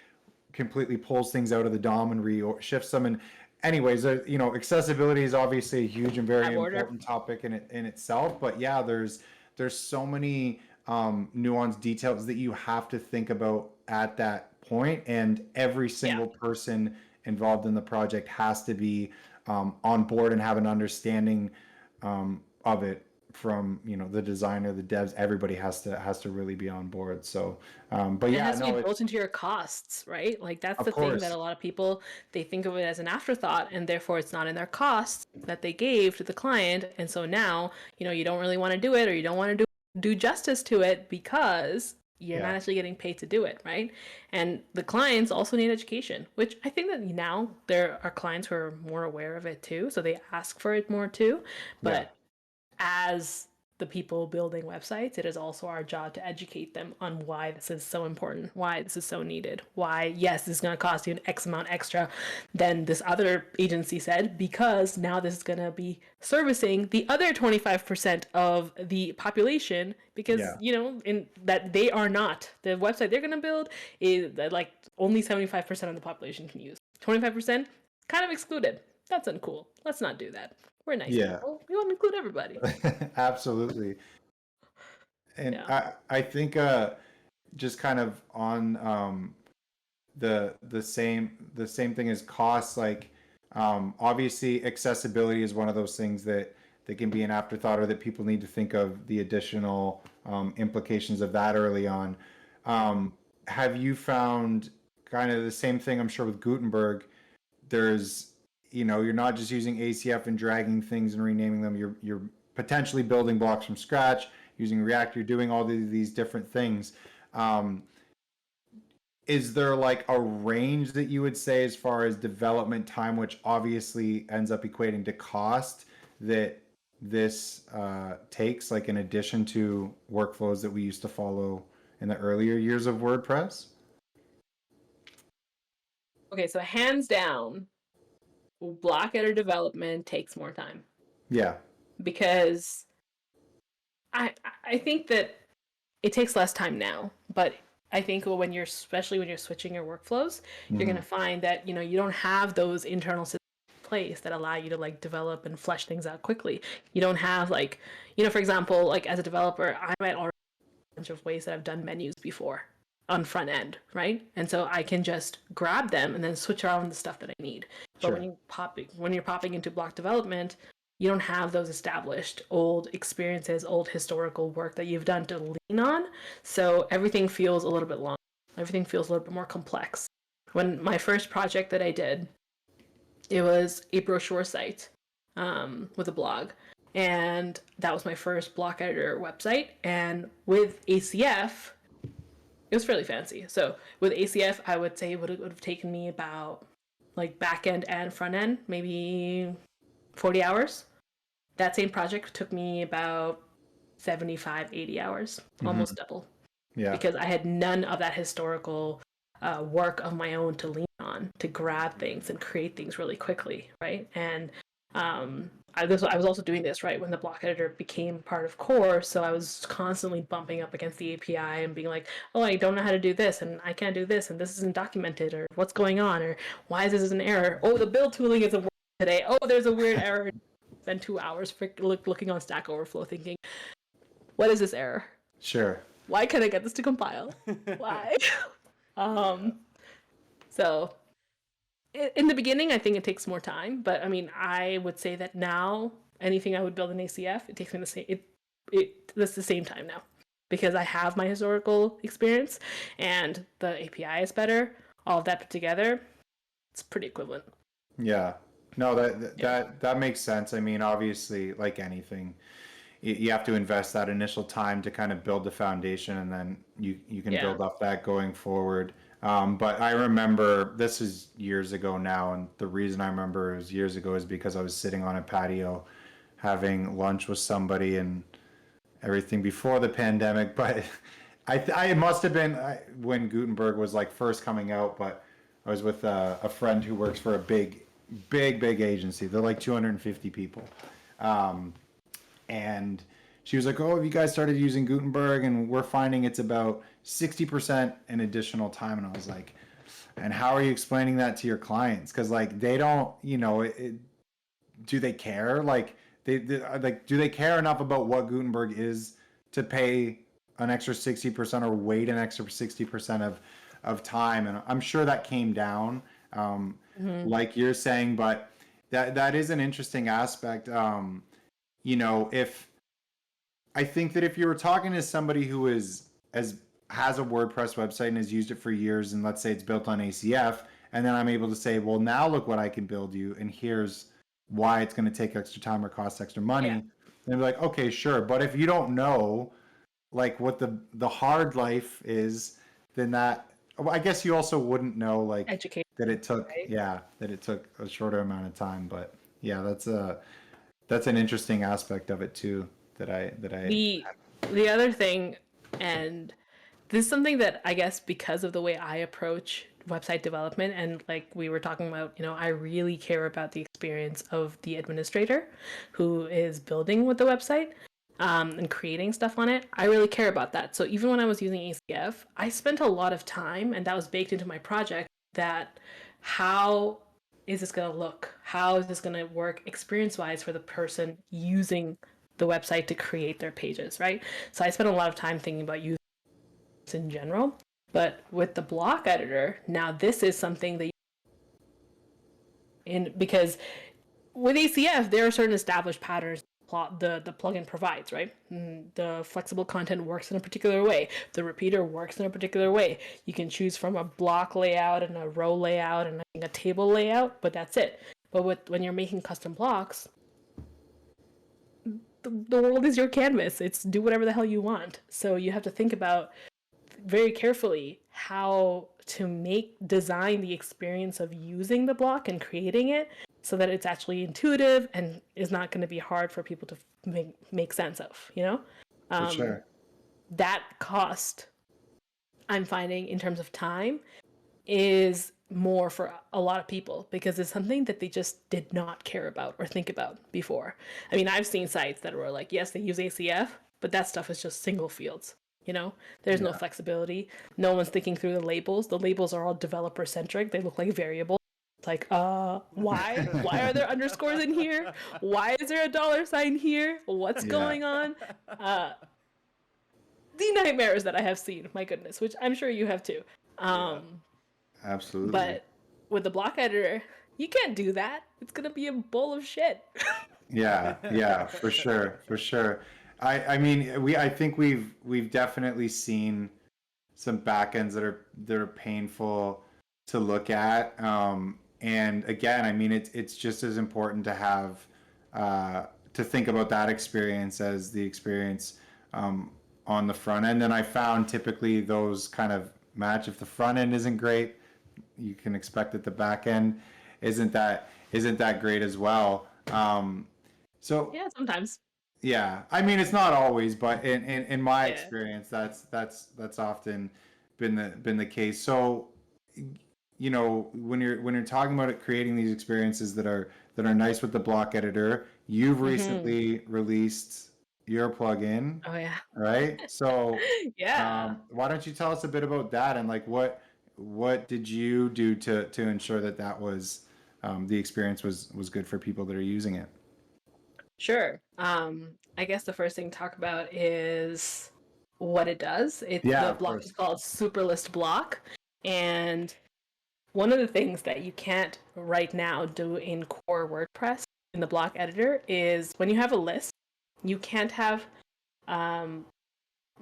completely pulls things out of the DOM and shifts them? And anyways, accessibility is obviously a huge and very Have order. important topic in itself. But yeah, there's so many nuanced details that you have to think about at that point, and every Yeah. single person involved in the project has to be on board and have an understanding of it from the designer, the devs. Everybody has to really be on board. So but And it yeah, has to be no, built it's into your costs, right? Like that's of the thing that course. a lot of people, they think of it as an afterthought, and therefore it's not in their costs that they gave to the client. And so now, you don't really want to do it, or you don't want to do justice to it because you're not Yeah, actually getting paid to do it, right? And the clients also need education, which I think that now there are clients who are more aware of it too, so they ask for it more too. yeah, But as the people building websites, it is also our job to educate them on why this is so important, why this is so needed, why, yes, this is going to cost you an X amount extra than this other agency said, because now this is going to be servicing the other 25% of the population, because, yeah, in that they are not, the website they're going to build is that like only 75% of the population can use. 25% kind of excluded. That's uncool. Let's not do that. We're nice yeah. people. We want to include everybody. Absolutely. And Yeah. I think just kind of on the same thing as costs, like obviously accessibility is one of those things that can be an afterthought, or that people need to think of the additional implications of that early on. Have you found kind of the same thing? I'm sure with Gutenberg, there's you're not just using ACF and dragging things and renaming them. You're potentially building blocks from scratch using React. You're doing all these different things. Um, is there like a range that you would say as far as development time, which obviously ends up equating to cost, that this takes, like in addition to workflows that we used to follow in the earlier years of WordPress? Okay, so hands down, block editor development takes more time Yeah, because I I think that it takes less time now, but I think when you're, especially when you're switching your workflows, you're Mm-hmm. gonna find that you don't have those internal systems in place that allow you to like develop and flesh things out quickly. You don't have like, for example, like as a developer, I might already have a bunch of ways that I've done menus before on front end, right? And so I can just grab them and then switch around the stuff that I need. But Sure. when you're popping into block development, you don't have those established old experiences, old historical work that you've done to lean on. So everything feels a little bit long. Everything feels a little bit more complex. When my first project that I did, it was a brochure site with a blog. And that was my first block editor website. And with ACF, it was fairly fancy. So with ACF, I would say it would have taken me about like back end and front end, maybe 40 hours. That same project took me about 75, 80 hours, Mm-hmm. almost double, Yeah. because I had none of that historical work of my own to lean on, to grab things and create things really quickly, right? And I was also doing this right when the block editor became part of core, so I was constantly bumping up against the API and being like, oh, I don't know how to do this, and I can't do this, and this isn't documented, or what's going on, or why is this an error? Oh, the build tooling isn't working today. Oh, there's a weird error. Spend 2 hours looking on Stack Overflow thinking, what is this error? Sure. Why can't I get this to compile? Why? um, so in the beginning, I think it takes more time, but I mean, I would say that now anything I would build in ACF, it takes me the same. That's the same time now because I have my historical experience and the API is better. All of that put together, it's pretty equivalent. Yeah. No, that Yeah. that makes sense. I mean, obviously, like anything, you have to invest that initial time to kind of build the foundation, and then you can Yeah. build off that going forward. But I remember this is years ago now, and the reason I remember it was years ago is because I was sitting on a patio having lunch with somebody and everything before the pandemic. But it must have been when Gutenberg was like first coming out. But I was with a friend who works for a big agency. They're like 250 people. Um, and she was like, "Oh, have you guys started using Gutenberg? And we're finding it's about 60% in additional time." And I was like, "And how are you explaining that to your clients? Because like they don't, do they care? Like like do they care enough about what Gutenberg is to pay an extra 60% or wait an extra 60% of time?" And I'm sure that came down, Mm-hmm. like you're saying, but that is an interesting aspect. If I think that if you were talking to somebody who is as has a WordPress website and has used it for years, and let's say it's built on ACF, and then I'm able to say, well, now look what I can build you, and here's why it's going to take extra time or cost extra money, Yeah. then be like, okay, sure. But if you don't know, like what the hard life is, then well, I guess you also wouldn't know like Educate, that it took, right? yeah, that it took a shorter amount of time. But yeah, that's an interesting aspect of it too that I The other thing, and this is something that I guess because of the way I approach website development, and like we were talking about, I really care about the experience of the administrator who is building with the website and creating stuff on it. I really care about that. So even when I was using ACF, I spent a lot of time, and that was baked into my project, that how is this going to look? How is this going to work experience wise for the person using the website to create their pages, right? So I spent a lot of time thinking about using in general. But with the block editor, now this is something that because with ACF, there are certain established patterns the plugin provides, right? The flexible content works in a particular way. The repeater works in a particular way. You can choose from a block layout and a row layout and a table layout, but that's it. But when you're making custom blocks, the world is your canvas. It's do whatever the hell you want. So you have to think about very carefully how to design the experience of using the block and creating it so that it's actually intuitive and is not going to be hard for people to make sense of, for um, sure. that cost I'm finding in terms of time is more for a lot of people because it's something that they just did not care about or think about before. I mean, I've seen sites that were like, yes, they use ACF, but that stuff is just single fields. There's no Yeah. flexibility. No one's thinking through the labels. The labels are all developer centric. They look like variables. It's like, why? Why are there underscores in here? Why is there a dollar sign here? What's Yeah. going on? The nightmares that I have seen, my goodness, which I'm sure you have too. Absolutely. But with the block editor, you can't do that. It's gonna be a bowl of shit. Yeah, for sure, for sure. I mean, I think we've definitely seen some backends that are painful to look at. And again, I mean, it's just as important to have to think about that experience as the experience on the front end. And I found typically those kind of match. If the front end isn't great, you can expect that the back end isn't that great as well. So Yeah, sometimes. yeah, I mean it's not always, but in my Yeah. experience, that's often been the case. So when you're talking about it, creating these experiences that are nice with the block editor, you've recently released your plugin, Oh yeah. right? So Yeah. why don't you tell us a bit about that and like what did you do to ensure that was the experience was good for people that are using it? Sure. I guess the first thing to talk about is what it does. Yeah, The of block is course. called Superlist Block, and one of the things that you can't right now do in core WordPress in the block editor is when you have a list, you can't have um,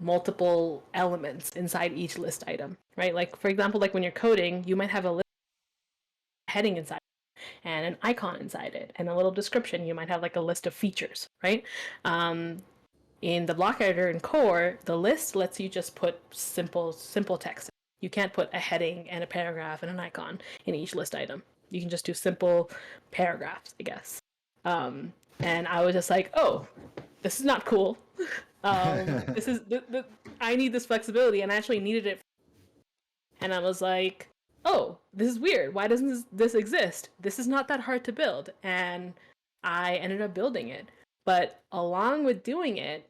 multiple elements inside each list item, right? Like for example, like when you're coding, you might have a list heading inside and an icon inside it and a little description. You might have like a list of features, right? Um, in the block editor in core, the list lets you just put simple text. You can't put a heading and a paragraph and an icon in each list item. You can just do simple paragraphs, I guess. And I was just like, oh, this is not cool. This is I need this flexibility, and I actually needed it. And I was like, oh, this is weird. Why doesn't this exist? This is not that hard to build. And I ended up building it. But along with doing it,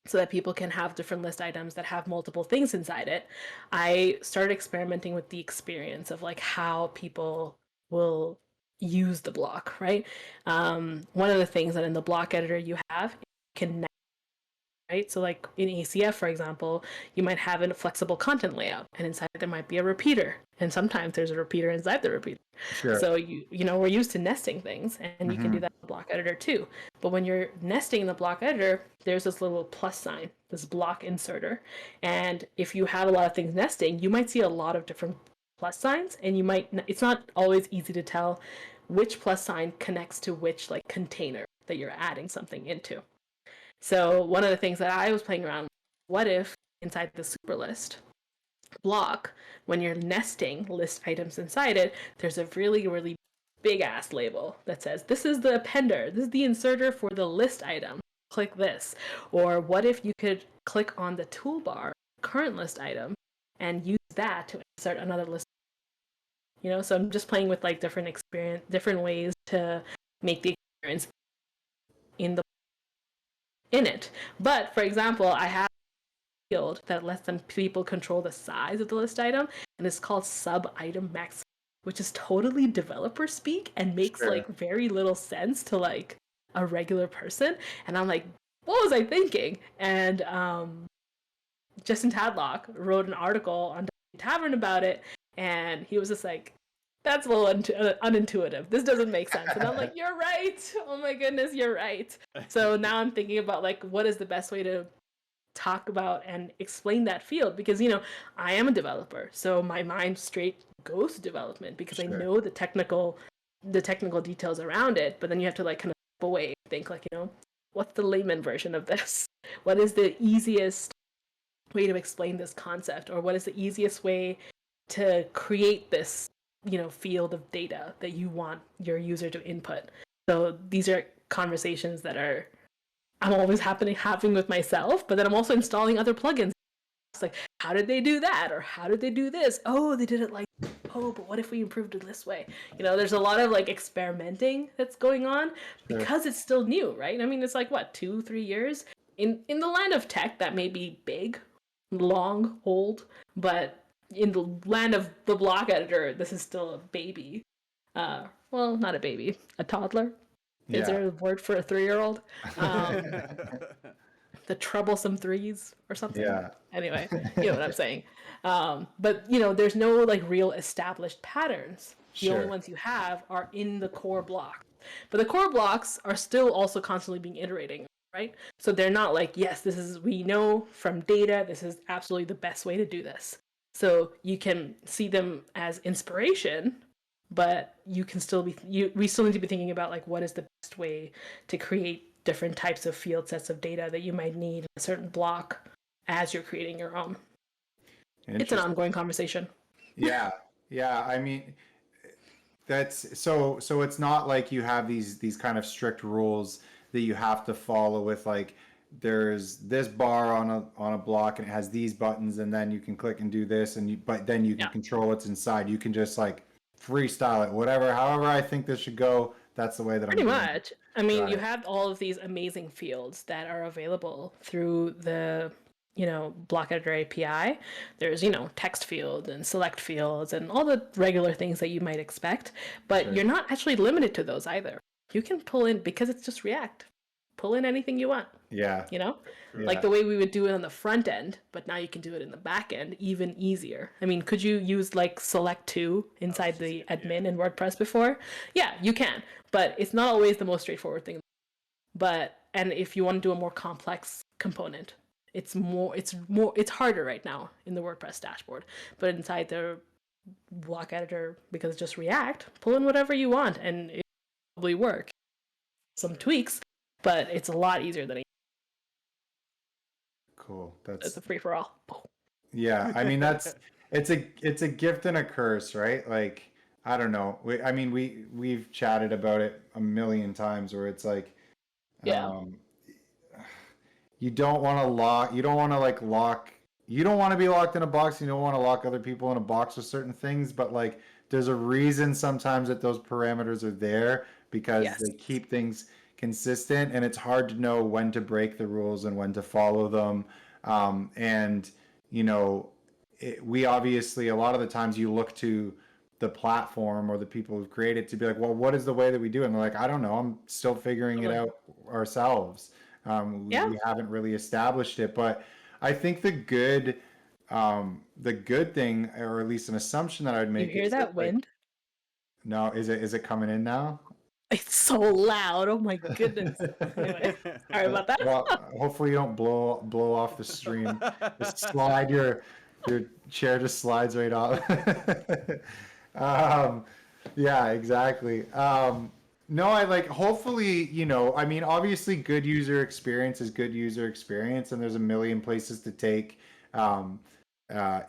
so that people can have different list items that have multiple things inside it, I started experimenting with the experience of like how people will use the block, right? One of the things that in the block editor you have, can, right? So like in ACF, for example, you might have a flexible content layout, and inside there might be a repeater, and sometimes there's a repeater inside the repeater. Sure. So we're used to nesting things, and you can do that in the block editor too. But when you're nesting in the block editor, there's this little plus sign, this block inserter, and if you have a lot of things nesting, you might see a lot of different plus signs, and it's not always easy to tell which plus sign connects to which like container that you're adding something into. So one of the things that I was playing around with, what if inside the super list block, when you're nesting list items inside it, there's a really, really big ass label that says, this is the appender, this is the inserter for the list item. Click this. Or what if you could click on the toolbar, current list item, and use that to insert another list. So I'm just playing with like different ways to make the experience in it. But for example, I have a field that lets people control the size of the list item, and it's called sub item max, which is totally developer speak and makes Sure. like very little sense to like a regular person. And I'm like, what was I thinking? And Justin Tadlock wrote an article on Tavern about it, and he was just like, that's a little unintuitive. This doesn't make sense. And I'm like, you're right. Oh my goodness, you're right. So now I'm thinking about like, what is the best way to talk about and explain that field? Because, I am a developer. So my mind straight goes to development because I Sure. know the technical details around it. But then you have to like kind of step away and think like, what's the layman version of this? What is the easiest way to explain this concept? Or what is the easiest way to create this field of data that you want your user to input? So these are conversations that I'm always having with myself, but then I'm also installing other plugins. It's like, how did they do that? Or how did they do this? Oh, they did it like, oh, but what if we improved it this way? There's a lot of like experimenting that's going on because it's still new, right? I mean, it's like what, 2-3 years? in the land of tech, that may be big, long, old, but in the land of the block editor, this is still a baby. Well, not a baby, a toddler. Is Yeah. there a word for a 3-year-old? The troublesome threes or something. Yeah. Anyway, you know what I'm saying. But there's no like real established patterns. The only Sure. ones you have are in the core block. But the core blocks are still also constantly being iterating, right? So they're not like, yes, we know from data, this is absolutely the best way to do this. So you can see them as inspiration, but you can still we still need to be thinking about like what is the best way to create different types of field sets of data that you might need in a certain block as you're creating your own. It's an ongoing conversation. Yeah. Yeah. I mean, that's so it's not like you have these kind of strict rules that you have to follow with like there's this bar on a block and it has these buttons and then you can click and do this but then you can control what's inside. You can just like freestyle it, however I think this should go. That's the way that Pretty I'm doing much. I mean, Got you it. have all of these amazing fields that are available through the block editor API. There's text fields and select fields and all the regular things that you might expect, but Sure. you're not actually limited to those either. You can pull in, because it's just React, pull in anything you want. Yeah. Like the way we would do it on the front end, but now you can do it in the back end even easier. I mean, could you use like select to inside the admin in WordPress before? Yeah, you can, but it's not always the most straightforward thing. And if you want to do a more complex component, it's harder right now in the WordPress dashboard. But inside the block editor, because it's just React, pull in whatever you want and it will probably work. Some tweaks, but it's a lot easier than Cool. it's a free for all. Yeah, I mean it's a gift and a curse, right? Like I don't know. We've chatted about it a million times where it's like Yeah. you don't want to lock you don't want to like lock you don't want to be locked in a box, you don't want to lock other people in a box with certain things, but like there's a reason sometimes that those parameters are there because Yes. they keep things consistent and it's hard to know when to break the rules and when to follow them. And you know, we obviously a lot of the times you look to the platform or the people who've created to be like, well, what is the way that we do it? And they're like, I don't know, I'm still figuring it out ourselves. Yeah. We haven't really established it, but I think the good thing, or at least an assumption that I would You make, hear is that that like, wind? no, is it coming in now? It's so loud. Oh my goodness. Anyway, sorry about that. Well, hopefully you don't blow off the stream. Just slide your chair just slides right off. um, yeah, exactly. No, I like hopefully, I mean, obviously good user experience is good user experience, and there's a million places to take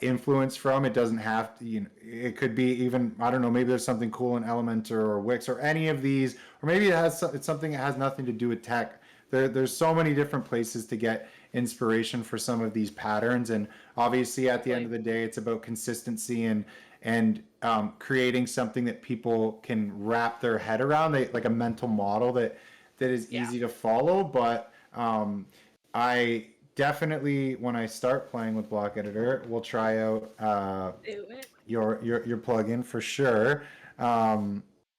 influence from. It doesn't have to, it could be even, I don't know, maybe there's something cool in Elementor or Wix or any of these, or maybe it's something that has nothing to do with tech. There's so many different places to get inspiration for some of these patterns, and obviously at the end of the day, it's about consistency and creating something that people can wrap their head around, like a mental model that is easy to follow. But I definitely, when I start playing with Block Editor, will try out Do it. your plugin for sure.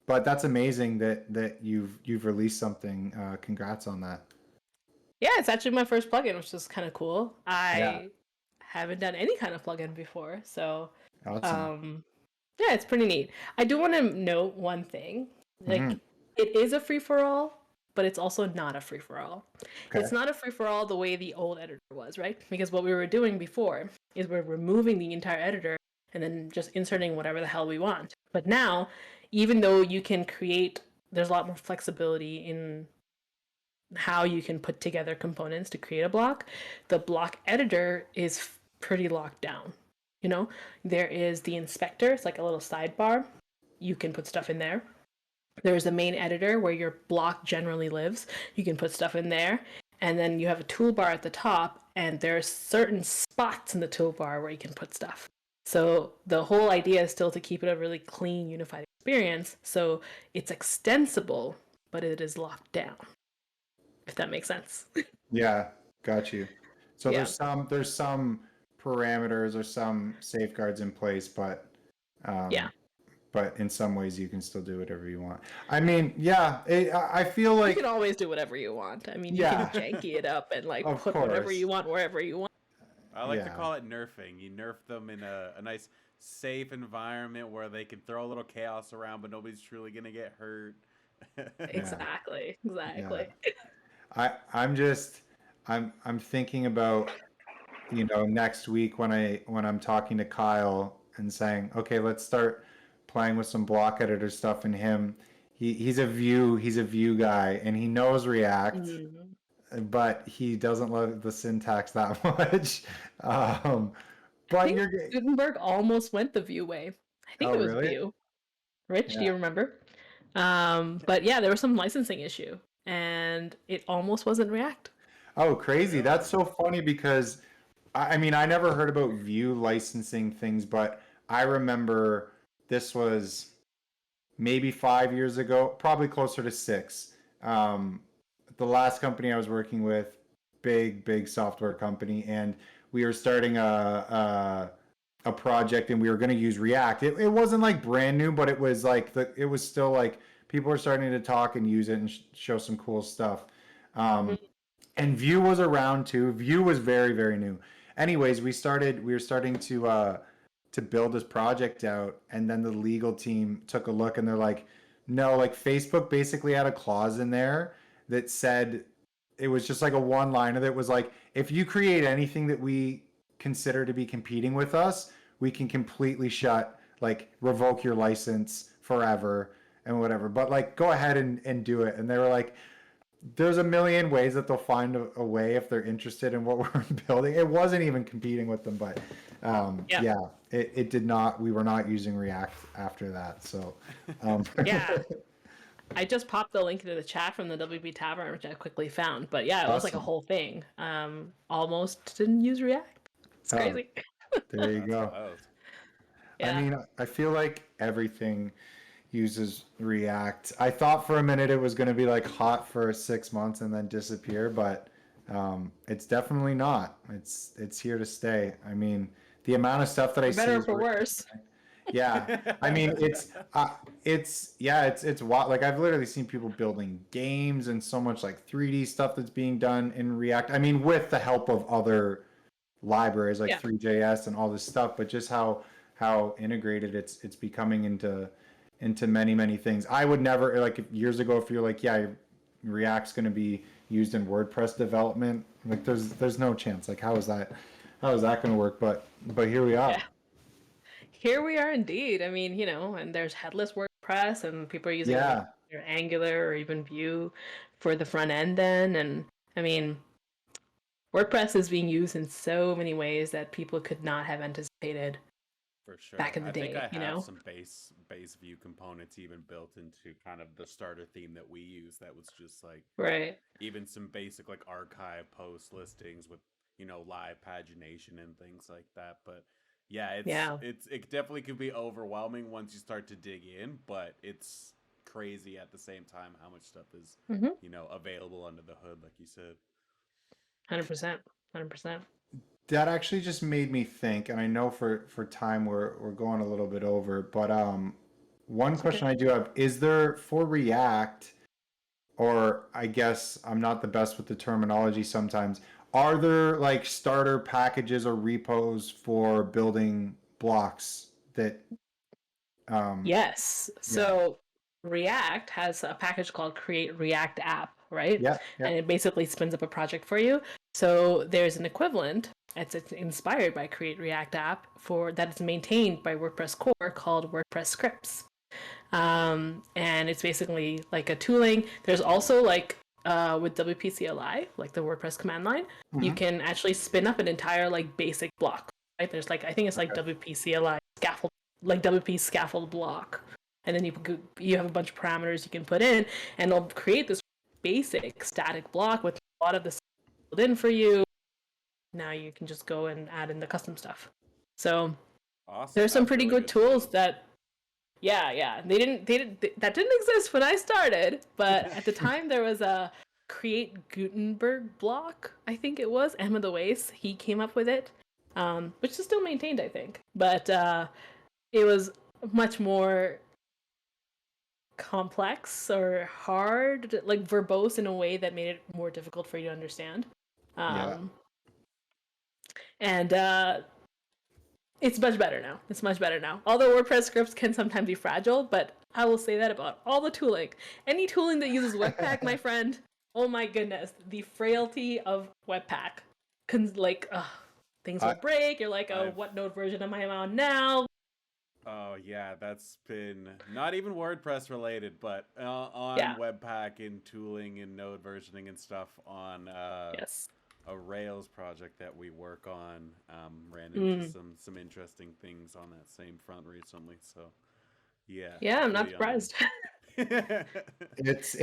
But that's amazing that you've released something. Congrats on that. Yeah, it's actually my first plugin, which is kind of cool. Yeah. I haven't done any kind of plugin before, so Awesome. yeah, it's pretty neat. I do want to note one thing. Like, Mhm. it is a free for all, but it's also not a free for all. Okay. It's not a free for all the way the old editor was, right? Because what we were doing before is we're removing the entire editor and then just inserting whatever the hell we want. But now, even though you can create, there's a lot more flexibility in how you can put together components to create a block. The block editor is pretty locked down. There is the inspector, it's like a little sidebar. You can put stuff in there. There's the main editor where your block generally lives. You can put stuff in there. And then you have a toolbar at the top, and there's certain spots in the toolbar where you can put stuff. So the whole idea is still to keep it a really clean, unified experience. So it's extensible, but it is locked down. If that makes sense. Yeah. Got you. So Yeah. there's some parameters or some safeguards in place, Yeah. um, but in some ways you can still do whatever you want. I mean, yeah, I feel You can like, always do whatever you want. I mean, you can yeah, janky it up and like of put whatever course, you want wherever you want. I like to yeah, call it nerfing. You nerf them in a nice, safe environment where they can throw a little chaos around, but nobody's truly gonna get hurt. yeah, Exactly. yeah. Exactly. I'm just, I'm thinking about, next week when I'm talking to Kyle and saying, okay, let's start playing with some block editor stuff in him. He's a Vue guy and he knows React, Mhm. but he doesn't love the syntax that much. Um, I but think you're, Gutenberg almost went the Vue way. I think oh it was really? Vue. Rich, do Yeah. you remember? But yeah, there was some licensing issue, and it almost wasn't React. Oh, crazy. That's Really? so funny because I mean, I never heard about Vue licensing things, but I remember this was maybe 5 years ago, probably closer to six. Um, the last company I was working with, big software company, and we were starting a project, and we were going to use React. It wasn't like brand new, but it was like it was still like people were starting to talk and use it and show some cool stuff. Um, Mhm. and Vue was around too. Vue was very new. Anyways, we were starting to build this project out, and then the legal team took a look and they're like, no, like Facebook basically had a clause in there that said it was just like a one liner that was like, if you create anything that we consider to be competing with us, we can completely revoke your license forever and whatever. But like, go ahead and do it. And they were like, there's a million ways that they'll find a way if they're interested in what we're building. It wasn't even competing with them, but Yeah. yeah, it did not. We were not using React after that. So Yeah. I just popped the link into the chat from the WP Tavern, which I quickly found. But yeah, it was like a awesome. whole thing. Almost didn't use React. It's Oh, crazy. there you That's go. wild. I Yeah. mean, I feel like everything uses React. I thought for a minute it was going to be like hot for 6 months and then disappear, but it's definitely not. It's here to stay. I mean, the amount of stuff that I For better see or is for worse. yeah. I mean, it's wild. Like I've literally seen people building games and so much like 3D stuff that's being done in React. I mean, with the help of other libraries like Yeah. 3JS and all this stuff, but just how integrated it's becoming into many things. I would never like years ago if you're like, yeah, React's going to be used in WordPress development, like there's no chance. Like how is that going to work? But here we are. Yeah. Here we are indeed. I mean, and there's headless WordPress, and people are using like Yeah. their Angular or even Vue for the front end then. And I mean, WordPress is being used in so many ways that people could not have anticipated For back sure. in the I think I have day? some base view components even built into kind of the starter theme that we use that was just like Right. even some basic like archive post listings with live pagination and things like that. But yeah, Yeah. it definitely could be overwhelming once you start to dig in, but it's crazy at the same time how much stuff is Mm-hmm. available under the hood, like you said. 100%. 100%. That actually just made me think, and I know for time we're going a little bit over, but one It's okay. question I do have, is there for React, or I guess I'm not the best with the terminology sometimes, are there like starter packages or repos for building blocks that um Yes. yeah. So React has a package called Create React App, right? Yeah, yeah. And it basically spins up a project for you. So there's an equivalent. It's inspired by Create React App for that is maintained by WordPress core called WordPress scripts. And it's basically like a tooling. There's also like with WPCLI, like the WordPress command line, you Hmm. can actually spin up an entire like basic block. Right? There's like I think it's like Okay. WPCLI scaffold, like WP scaffold block, and then you have a bunch of parameters you can put in, and it'll create this basic static block with a lot of the stuff built in for you. Now you can just go and add in the custom stuff. So Awesome. there's some That's pretty really good good to tools know. that yeah, that didn't exist when I started, but at the time there was a Create Gutenberg block, I think it was. Emma the Waste, he came up with it, which is still maintained, I think. But it was much more complex or hard, like verbose in a way that made it more difficult for you to understand. And it's much better now. It's much better now. Although WordPress scripts can sometimes be fragile, but I will say that about all the tooling. Any tooling that uses Webpack, my friend, oh my goodness, the frailty of Webpack. Things will break. You're like, oh, what node version am I on now? Oh yeah, that's been not even WordPress related, but on Webpack and tooling and node versioning and stuff on a Rails project that we work on. Ran into some interesting things on that same front recently. So yeah, I'm not surprised. It's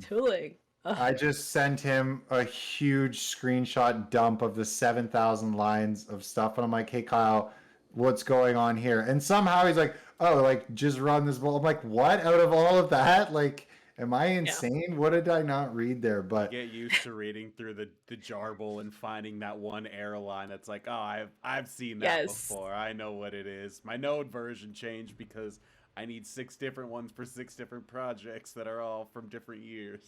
tooling. Ugh. I just sent him a huge screenshot dump of the 7,000 lines of stuff, and I'm like, hey Kyle, what's going on here? And somehow he's like, oh, like just run this ball. I'm like, what? Out of all of that, like, am I insane? What did I not read there? But get used to reading through the jarble and finding that one error line that's like, oh, I've seen that before. I know what it is. My node version changed because I need 6 different ones for 6 different projects that are all from different years.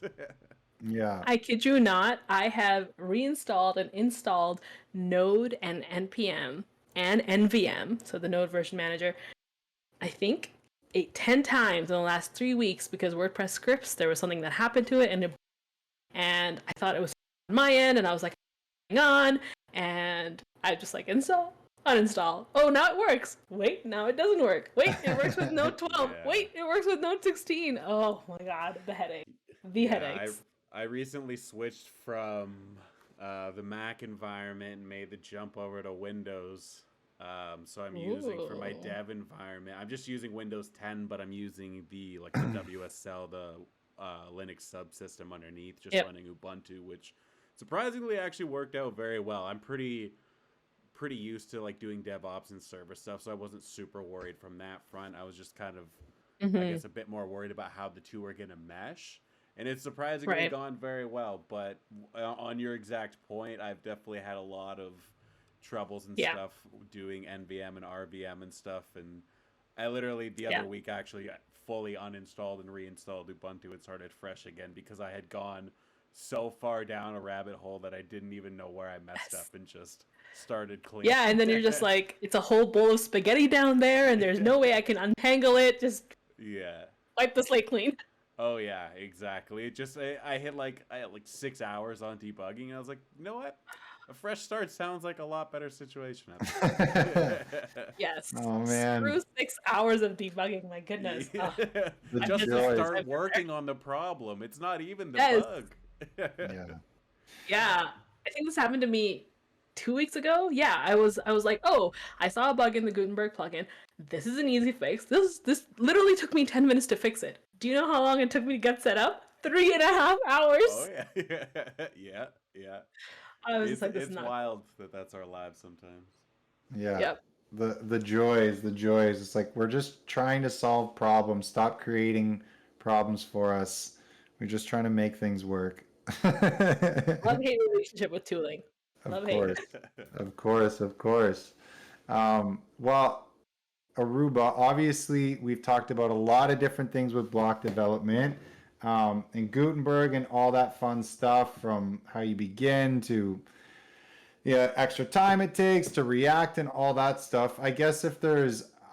Yeah. I kid you not, I have reinstalled and installed Node and NPM and NVM, so the Node version manager, I think 10 times in the last 3 weeks because WordPress scripts, there was something that happened to it, and I thought it was on my end, and I was like, hang on, and I just like install, uninstall. Oh, now it works. Wait, now it doesn't work. Wait, it works with Node 12. Wait, it works with Node 16. Oh my god, the headache. Headaches. I recently switched from the Mac environment and made the jump over to Windows. So I'm using for my dev environment. I'm just using Windows 10, but I'm using the WSL, the Linux subsystem underneath, just running Ubuntu, which surprisingly actually worked out very well. I'm pretty used to like doing DevOps and server stuff, so I wasn't super worried from that front. I was just kind of, I guess, a bit more worried about how the two are going to mesh. And it's surprisingly gone very well. But on your exact point, I've definitely had a lot of troubles and stuff doing NVM and RVM and stuff. And I literally the other week actually fully uninstalled and reinstalled Ubuntu and started fresh again because I had gone so far down a rabbit hole that I didn't even know where I messed up and just started clean. Yeah, and then you're just like, it's a whole bowl of spaghetti down there and there's no way I can untangle it. Just wipe the slate clean. Oh yeah, exactly. It just I had like 6 hours on debugging. And I was like, you know what? A fresh start sounds like a lot better situation. Yes. Oh man. Screw 6 hours of debugging. My goodness. Yeah. Just to start working on the problem. It's not even the bug. Yeah. I think this happened to me 2 weeks ago. Yeah, I was like, oh, I saw a bug in the Gutenberg plugin. This is an easy fix. This literally took me 10 minutes to fix it. Do you know how long it took me to get set up? 3.5 hours. Oh yeah. I was like, it's wild that's our lives sometimes. Yeah. Yep. The joys. It's like we're just trying to solve problems. Stop creating problems for us. We're just trying to make things work. Love-hate relationship with tooling. Of course. Well, Aurooba, obviously we've talked about a lot of different things with block development and Gutenberg and all that fun stuff, from how you begin to extra time it takes to react and all that stuff. I guess if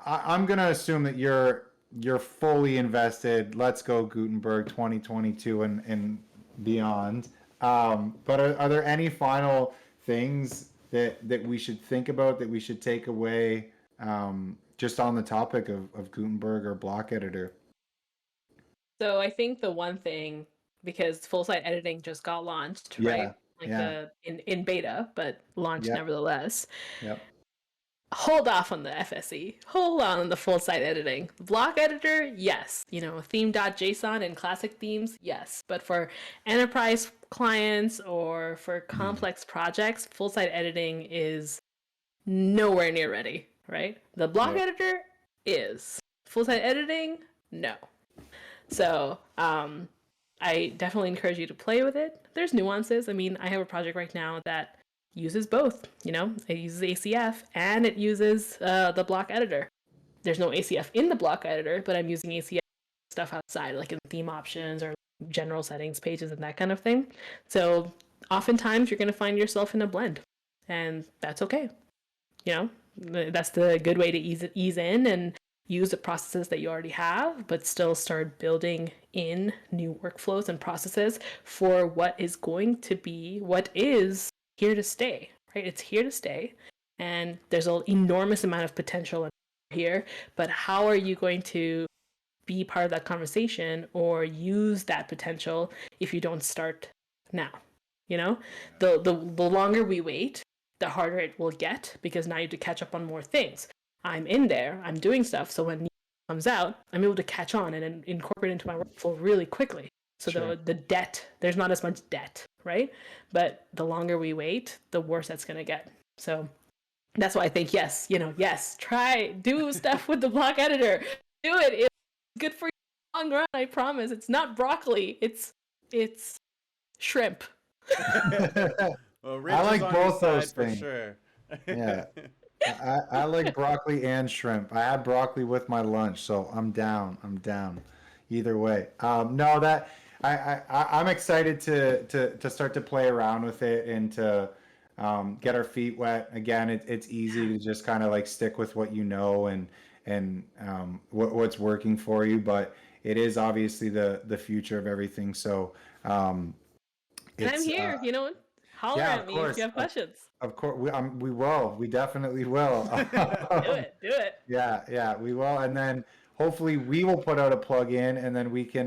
I'm going to assume that you're fully invested. Let's go Gutenberg 2022 and beyond. But are there any final things that we should think about, that we should take away, just on the topic of Gutenberg or block editor? So I think the one thing, because full site editing just got launched, right? In beta, but launched nevertheless. Yep. Hold off on the FSE. Hold on the full site editing. Block editor, yes. Theme.json and classic themes, yes. But for enterprise clients or for complex projects, full site editing is nowhere near ready, right? The block editor is. Full site editing, no. So, I definitely encourage you to play with it. There's nuances. I mean, I have a project right now that uses both. It uses ACF and it uses the block editor. There's no ACF in the block editor, but I'm using ACF stuff outside, like in theme options or general settings pages and that kind of thing. So oftentimes you're going to find yourself in a blend, and that's okay. That's the good way to ease in and use the processes that you already have, but still start building in new workflows and processes for what is here to stay, right? It's here to stay. And there's an enormous amount of potential here, but how are you going to be part of that conversation or use that potential if you don't start now? The longer we wait, the harder it will get, because now you have to catch up on more things. I'm in there, I'm doing stuff, so when it comes out, I'm able to catch on and incorporate into my workflow really quickly. So Sure. the debt, there's not as much debt, right? But the longer we wait, the worse that's going to get. So that's why I think, yes, do stuff with the block editor. Do it. It's good for you in the long run, I promise. It's not broccoli. It's shrimp. Well, Rich I is like on both your those side for things. sure. Yeah. I like broccoli and shrimp. I had broccoli with my lunch, so I'm down. I'm down. Either way. No, that I'm excited to start to play around with it and to get our feet wet. Again, it's easy to just kind of like stick with what you know and what's working for you, but it is obviously the future of everything. So And I'm it's here, holler yeah, at of me if course, you have questions. of course, we will. We definitely will. Do it. Yeah, we will. And then hopefully we will put out a plug-in, and then we can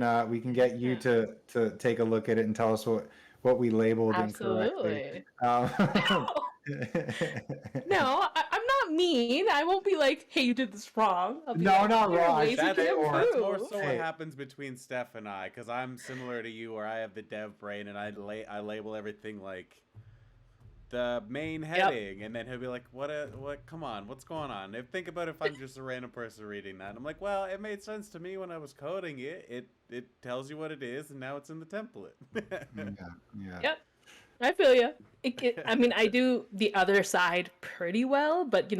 get you Yeah. to take a look at it and tell us what we labeled incorrectly. Absolutely. Um, No, I'm not mean. I won't be like, hey, you did this wrong. I'll be No, like, not here are wrong. I ways should you That's can say, or that's more improve. so what hey, happens between Steph and I, because I'm similar to you, where I have the dev brain and I label everything like the main Yep. heading, and then he'll be like, what? Come on, what's going on? Think about if I'm just a random person reading that. I'm like, well, it made sense to me when I was coding it. It tells you what it is, and now it's in the template. yeah. Yep. I feel you. I mean, I do the other side pretty well, but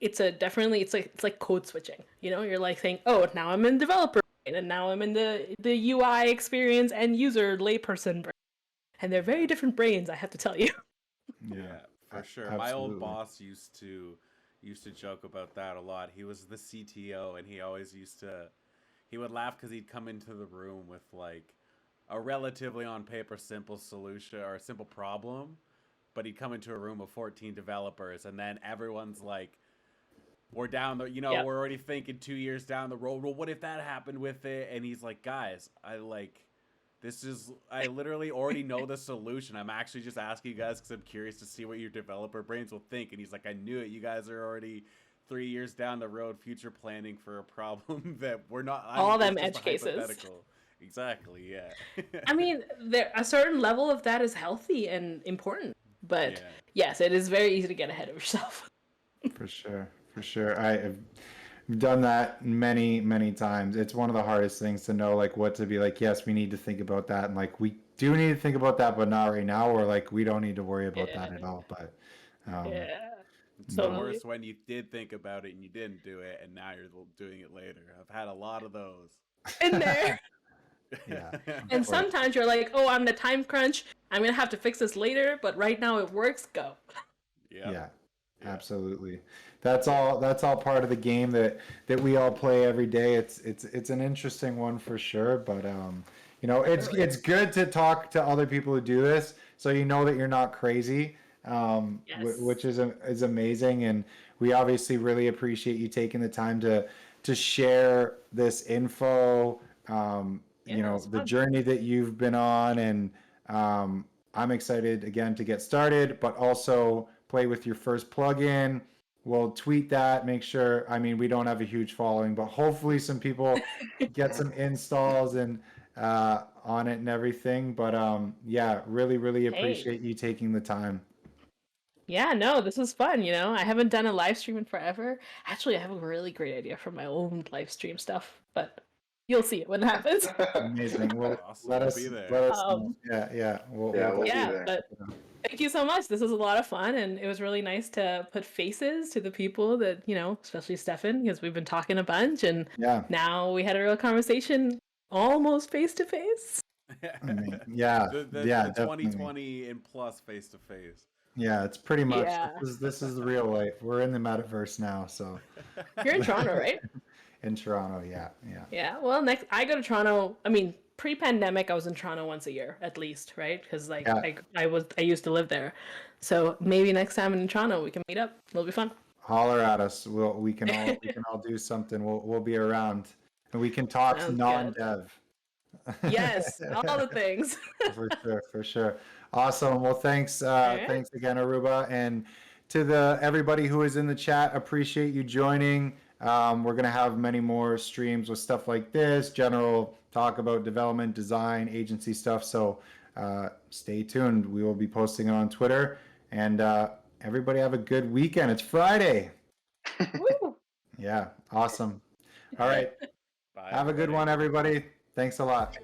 it's like code switching. You're like saying, oh, now I'm in developer brain, and now I'm in the UI experience and user layperson brain, and they're very different brains. I have to tell you. Yeah, Yeah, for sure. My old absolutely. boss used to joke about that a lot. He was the CTO, and he always he would laugh because he'd come into the room with like a relatively on paper simple solution or a simple problem, but he'd come into a room of 14 developers, and then everyone's like, we're down the, Yep. we're already thinking 2 years down the road. Well, what if that happened with it? And he's like, guys, I literally already know the solution. I'm actually just asking you guys because I'm curious to see what your developer brains will think. And he's like, I knew it. You guys are already 3 years down the road, future planning for a problem that we're not. All It's them just a edge cases. hypothetical. Exactly. Yeah. I mean, a certain level of that is healthy and important, but Yeah. yes, it is very easy to get ahead of yourself. For sure, for sure. I have done that many, many times. It's one of the hardest things to know, like what to be like, yes, we need to think about that. And like, we do need to think about that, but not right now. Or like, we don't need to worry about that Yeah. at all. But, um, Yeah. It's the no, Totally. worst when you did think about it and you didn't do it, and now you're doing it later. I've had a lot of those. In there. yeah, And of course. sometimes you're like, oh, I'm the time crunch. I'm going to have to fix this later, but right now it works. Go. Yep. Yeah, Yeah. absolutely. That's all part of the game that we all play every day. It's an interesting one for sure, but Totally. it's good to talk to other people who do this, so you know that you're not crazy, which Yes. is amazing, and we obviously really appreciate you taking the time to share this info, Yeah, it's the fun. journey that you've been on, and I'm excited again to get started, but also play with your first plugin. We'll tweet that, make sure. I mean, we don't have a huge following, but hopefully some people get some installs and on it and everything. But yeah, really, really Hey. appreciate you taking the time. Yeah, no, this was fun. I haven't done a live stream in forever. Actually, I have a really great idea for my own live stream stuff, but You'll see it when it happens. Amazing. Well, Awesome. let We'll us be there. let us know. Um, Yeah. We'll We'll be yeah, there. but thank you so much. This was a lot of fun, and it was really nice to put faces to the people that, especially Stefan, because we've been talking a bunch, and yeah. now we had a real conversation almost face to face. Yeah. The Yeah. 2020 and plus face to face. Yeah, it's pretty much Yeah. this is the real life. We're in the metaverse now, so You're in Toronto, right? in Toronto, yeah. Yeah. Well, next I go to Toronto. I mean, pre-pandemic, I was in Toronto once a year at least, right? Because like Yeah. I used to live there, so maybe next time in Toronto we can meet up. It'll be fun. Holler at us. We can all do something. We'll be around, and we can talk Sounds good. non-dev. Yes, all the things. For sure. Awesome. Well, thanks right. thanks again, Aruba, and to everybody who is in the chat. Appreciate you joining. We're gonna have many more streams with stuff like this, general talk about development, design, agency stuff. So stay tuned. We will be posting it on Twitter, and everybody have a good weekend. It's Friday. Woo. Yeah, awesome. All right. Bye, Have a good everybody. one, everybody. Thanks a lot.